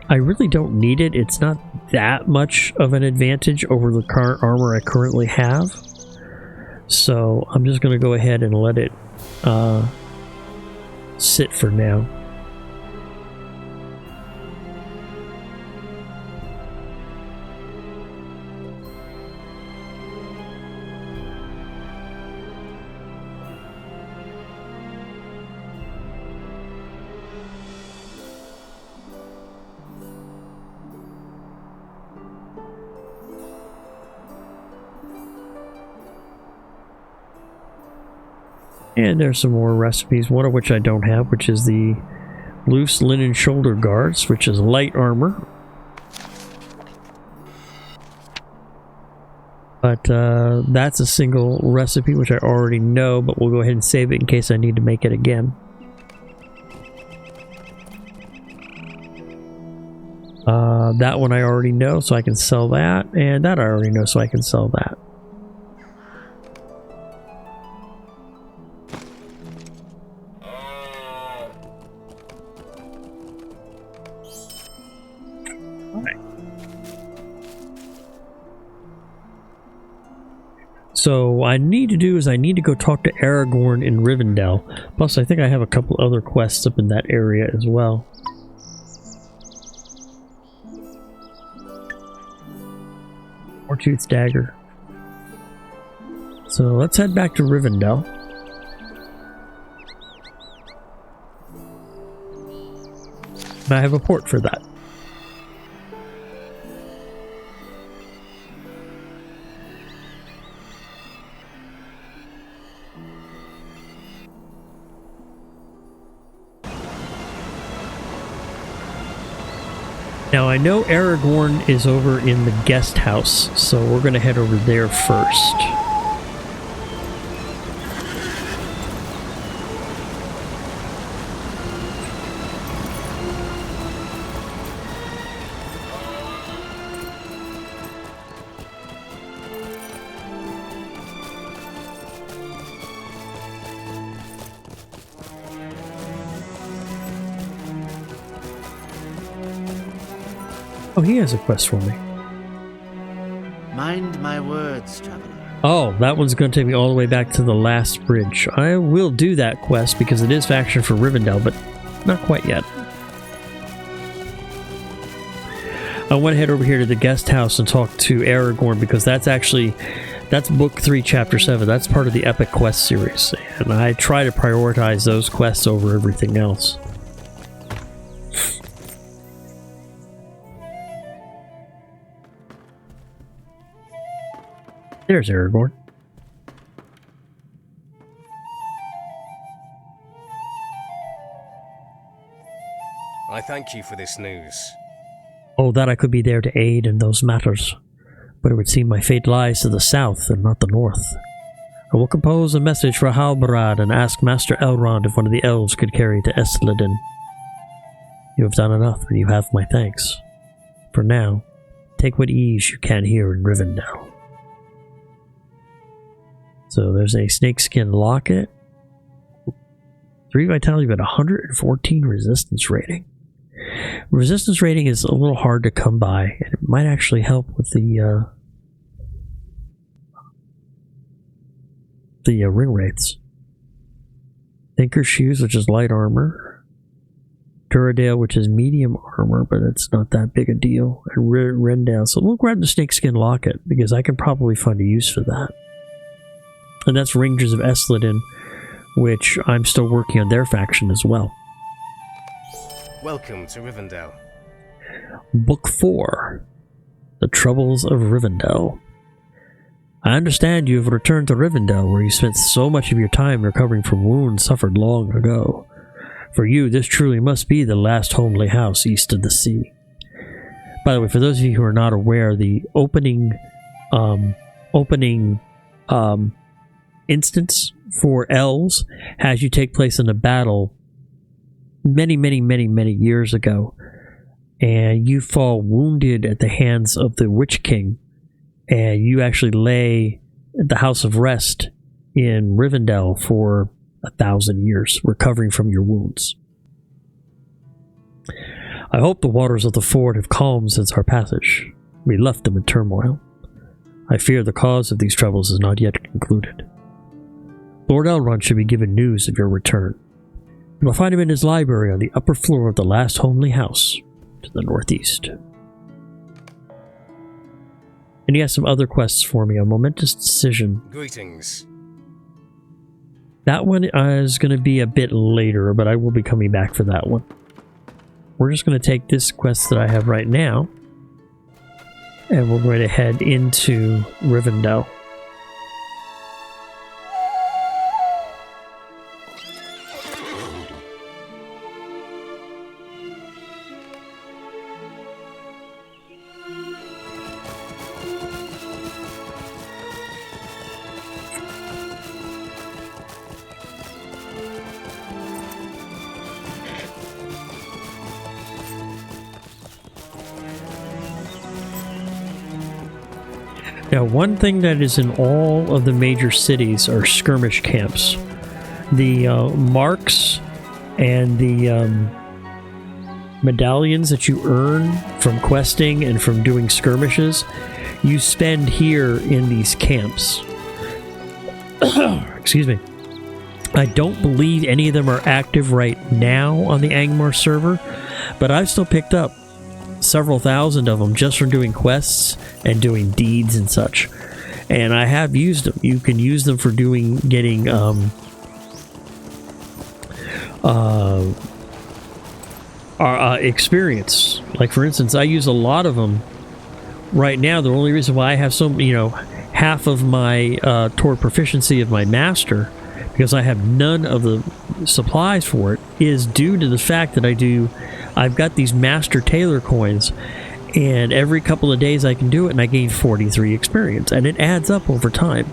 really don't need it. It's not that much of an advantage over the current armor I currently have. So I'm just going to go ahead and let it sit for now. And there's some more recipes, one of which I don't have, which is the loose linen shoulder guards, which is light armor. But that's a single recipe, which I already know, but we'll go ahead and save it in case I need to make it again. That one I already know, so I can sell that, and that I already know, so I can sell that. So what I need to do is I need to go talk to Aragorn in Rivendell. Plus I think I have a couple other quests up in that area as well. Four-Tooth Dagger. So let's head back to Rivendell. And I have a port for that. Now I know Aragorn is over in the guest house, so we're going to head over there first. Oh, he has a quest for me. Mind my words, traveler. Oh, that one's going to take me all the way back to the last bridge. I will do that quest because it is faction for Rivendell, but not quite yet. I want to head over here to the guest house and talk to Aragorn because that's book 3, chapter 7. That's part of the epic quest series, and I try to prioritize those quests over everything else. There's Aragorn. I thank you for this news. Oh, that I could be there to aid in those matters. But it would seem my fate lies to the south and not the north. I will compose a message for Halbarad and ask Master Elrond if one of the elves could carry to Esledin. You have done enough, and you have my thanks. For now, take what ease you can here in Rivendell. So there's a snakeskin locket. 3 vitality, but 114 resistance rating. Resistance rating is a little hard to come by, and it might actually help with the the ring wraiths. Thinker's Shoes, which is light armor. Duradale, which is medium armor, but it's not that big a deal. And Rendale. So we'll grab the snakeskin locket, because I can probably find a use for that. And that's Rangers of Esladin, which I'm still working on their faction as well. Welcome to Rivendell. Book 4. The Troubles of Rivendell. I understand you have returned to Rivendell, where you spent so much of your time recovering from wounds suffered long ago. For you, this truly must be the last homely house east of the sea. By the way, for those of you who are not aware, the opening instance for elves has you take place in a battle many years ago, and you fall wounded at the hands of the Witch King, and you actually lay at the House of Rest in Rivendell for 1,000 years, recovering from your wounds. I hope the waters of the ford have calmed since our passage. We left them in turmoil. I fear the cause of these troubles is not yet concluded. Lord Elrond should be given news of your return. You will find him in his library on the upper floor of the last homely house to the northeast. And he has some other quests for me. A momentous decision. Greetings. That one is going to be a bit later, but I will be coming back for that one. We're just going to take this quest that I have right now, and we're going to head into Rivendell. Now, one thing that is in all of the major cities are skirmish camps. The marks and the medallions that you earn from questing and from doing skirmishes, you spend here in these camps. Excuse me. I don't believe any of them are active right now on the Angmar server, but I've still picked up several thousand of them just from doing quests and doing deeds and such. And I have used them. You can use them for getting experience. Like, for instance, I use a lot of them right now. The only reason why I have half of my toward proficiency of my master, because I have none of the supplies for it, is due to the fact that I've got these Master Tailor coins, and every couple of days I can do it, and I gain 43 experience, and it adds up over time.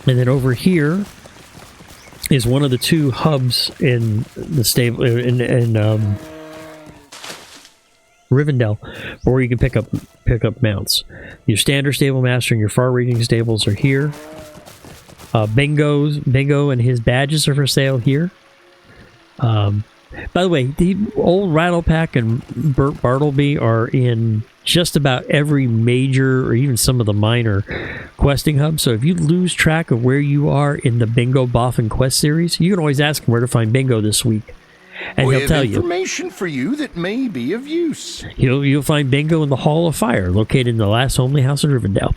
And then over here is one of the two hubs in the stable in Rivendell, where you can pick up mounts. Your standard stable master and your far-reaching stables are here. Bingo and his badges are for sale here. By the way, the old Rattlepack and Burt Bartleby are in just about every major or even some of the minor questing hubs. So if you lose track of where you are in the Bingo Boffin quest series, you can always ask him where to find Bingo this week, and he'll tell you. Information for you that may be of use. You'll find Bingo in the Hall of Fire, located in the last homely house in Rivendell.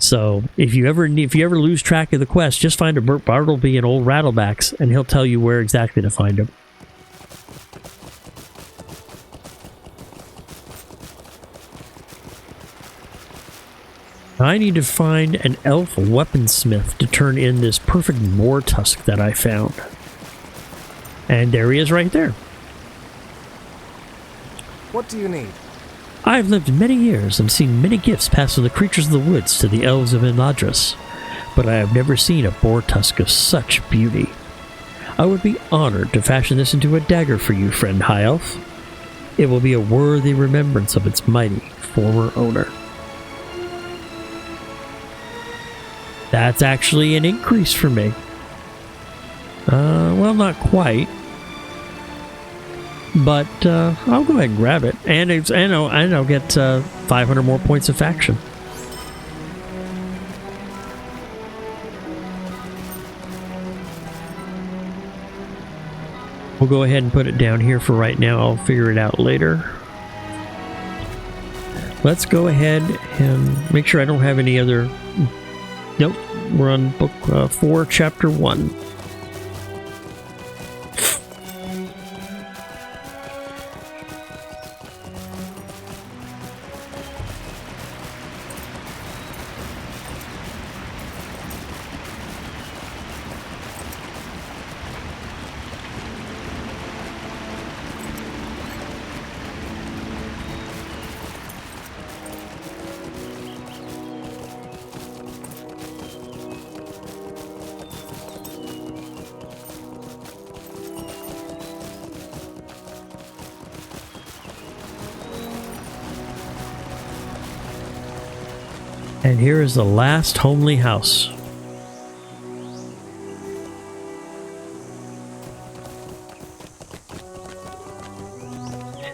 So if you ever lose track of the quest, just find a Burt Bartleby and old Rattlebacks, and he'll tell you where exactly to find him. I need to find an elf weaponsmith to turn in this perfect war tusk that I found. And there he is right there. What do you need? I've lived many years and seen many gifts pass from the creatures of the woods to the elves of Imladris, but I have never seen a boar tusk of such beauty. I would be honored to fashion this into a dagger for you, friend High Elf. It will be a worthy remembrance of its mighty former owner. That's actually an increase for me. Well, not quite. but I'll go ahead and grab it, and I'll get 500 more points of faction. We'll go ahead and put it down here for right now. I'll figure it out later. Let's go ahead and make sure I don't have any other... Nope, we're on book 4, chapter 1. And here is the last homely house.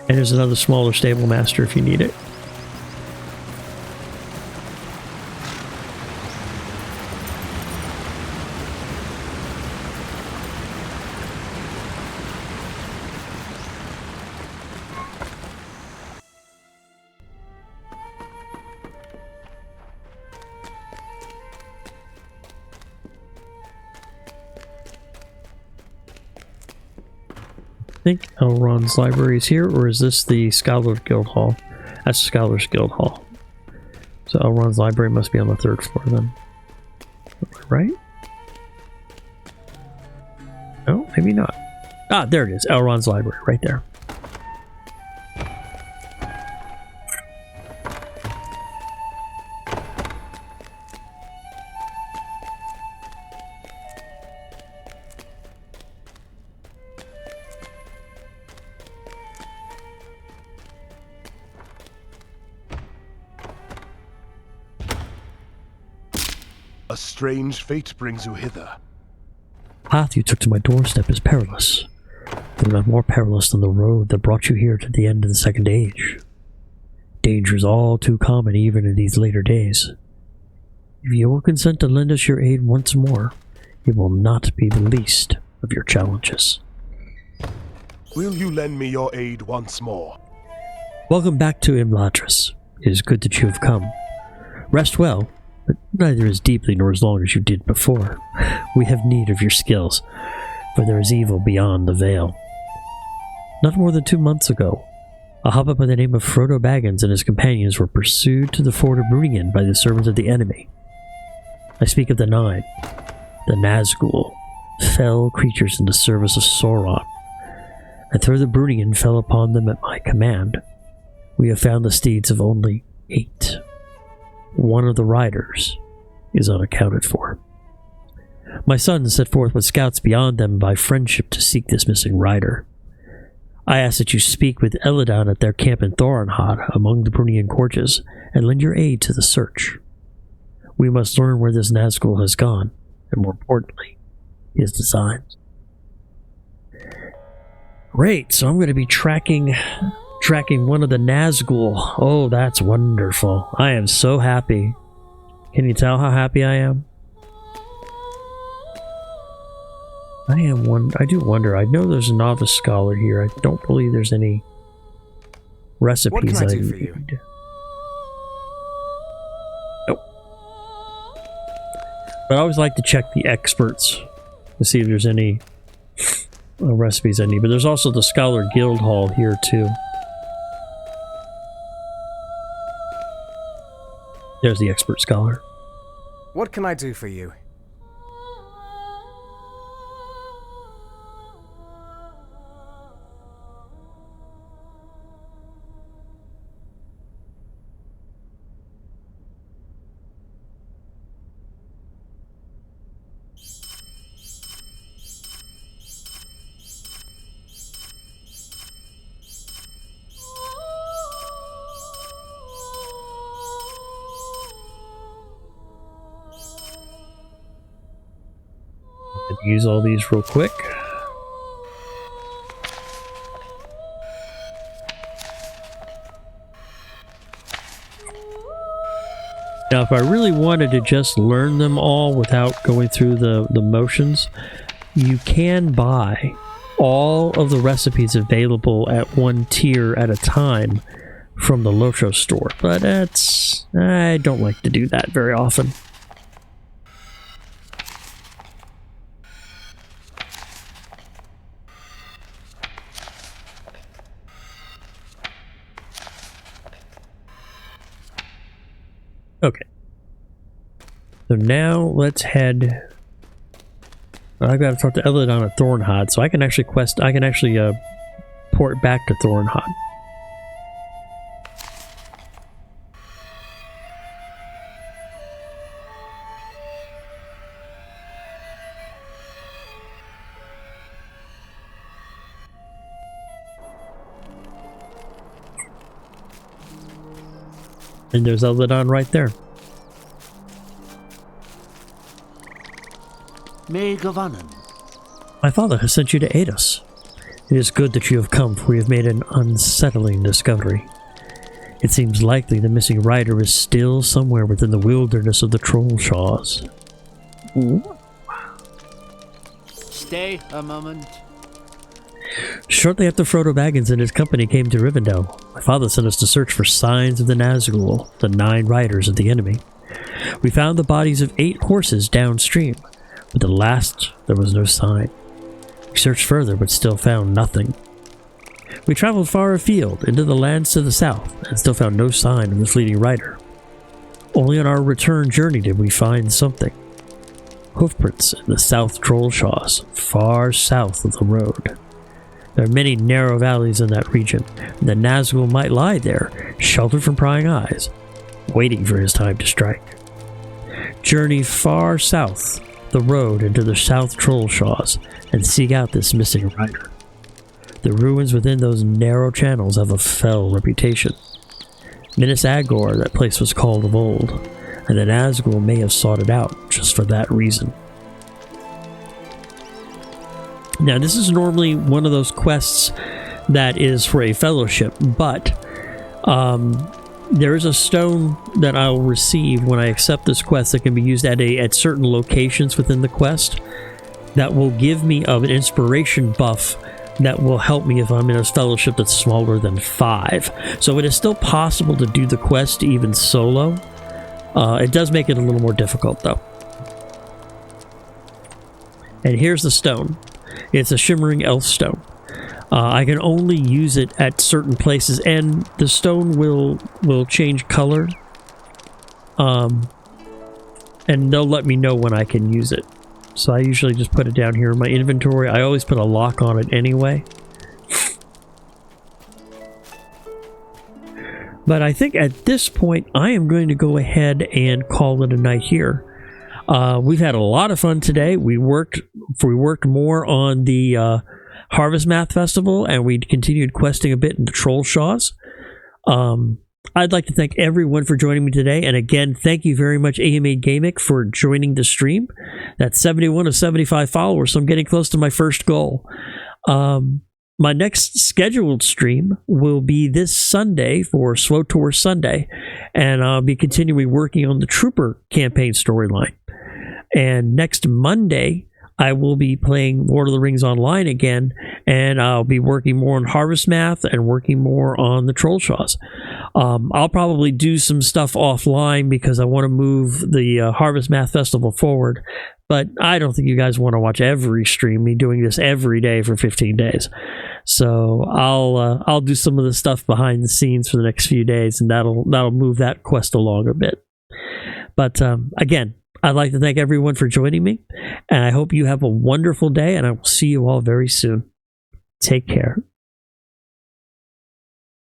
And there's another smaller stable master if you need it. I think Elrond's library is here, or is this the Scholar Guild Hall? That's the Scholars Guild Hall. So Elrond's library must be on the 3rd floor then. Right? Oh, maybe not. Ah, there it is. Elrond's library, right there. A strange fate brings you hither. The path you took to my doorstep is perilous, but not more perilous than the road that brought you here to the end of the Second Age. Danger is all too common even in these later days. If you will consent to lend us your aid once more, it will not be the least of your challenges. Will you lend me your aid once more? Welcome back to Imladris. It is good that you have come. Rest well, but neither as deeply nor as long as you did before. We have need of your skills, for there is evil beyond the veil. Not more than 2 months ago, a hobbit by the name of Frodo Baggins and his companions were pursued to the fort of Brunigan by the servants of the enemy. I speak of the Nine, the Nazgul, fell creatures in the service of Sauron. And though the Brunigan fell upon them at my command, we have found the steeds of only 8. One of the riders is unaccounted for. My sons set forth with scouts beyond them by friendship to seek this missing rider. I ask that you speak with Eladon at their camp in Thorinhad among the Brunian Gorges and lend your aid to the search. We must learn where this Nazgul has gone, and more importantly, his designs. Great, so I'm going to be tracking one of the Nazgul. Oh, that's wonderful. I am so happy. Can you tell how happy I am? I do wonder. I know there's a novice scholar here. I don't believe there's any recipes What can I do need. for you? Nope. But I always like to check the experts to see if there's any recipes I need. But there's also the Scholar Guild Hall here too. There's the expert scholar. What can I do for you? Use all these real quick. Now, if I really wanted to just learn them all without going through the motions, you can buy all of the recipes available at one tier at a time from the LOTRO store, but I don't like to do that very often. Okay. So now let's head. I've got to talk to Elrond at Thornhod, so I can actually port back to Thornhod. And there's Elrond right there. May Govanen. My father has sent you to aid us. It is good that you have come, for we have made an unsettling discovery. It seems likely the missing rider is still somewhere within the wilderness of the Trollshaws. Stay a moment. Shortly after Frodo Baggins and his company came to Rivendell, my father sent us to search for signs of the Nazgul, the 9 riders of the enemy. We found the bodies of 8 horses downstream, but the last there was no sign. We searched further, but still found nothing. We traveled far afield, into the lands to the south, and still found no sign of the fleeting rider. Only on our return journey did we find something. Hoofprints in the South Trollshaws, far south of the road. There are many narrow valleys in that region, and the Nazgul might lie there, sheltered from prying eyes, waiting for his time to strike. Journey far south the road into the South Trollshaws and seek out this missing rider. The ruins within those narrow channels have a fell reputation. Minas Agor, that place was called of old, and the Nazgul may have sought it out just for that reason. Now, this is normally one of those quests that is for a fellowship, but there is a stone that I'll receive when I accept this quest that can be used at certain locations within the quest that will give me an inspiration buff that will help me if I'm in a fellowship that's smaller than 5. So it is still possible to do the quest even solo. It does make it a little more difficult, though. And here's the stone. It's a shimmering elf stone. I can only use it at certain places, and the stone will change color. And they'll let me know when I can use it. So I usually just put it down here in my inventory. I always put a lock on it anyway. But I think at this point, I am going to go ahead and call it a night here. We've had a lot of fun today. We worked more on the Harvestmath Festival, and we continued questing a bit in the Trollshaws. I'd like to thank everyone for joining me today, and again, thank you very much, AMA Gamic, for joining the stream. That's 71 of 75 followers, so I'm getting close to my first goal. My next scheduled stream will be this Sunday for Slow Tour Sunday, and I'll be continuing working on the Trooper campaign storyline. And next Monday, I will be playing Lord of the Rings Online again, and I'll be working more on Harvestmath and working more on the Trollshaws. I'll probably do some stuff offline because I want to move the Harvestmath Festival forward, but I don't think you guys want to watch every stream, me doing this every day for 15 days. So I'll do some of the stuff behind the scenes for the next few days, and that'll move that quest along a bit. But again, I'd like to thank everyone for joining me, and I hope you have a wonderful day, and I will see you all very soon. Take care.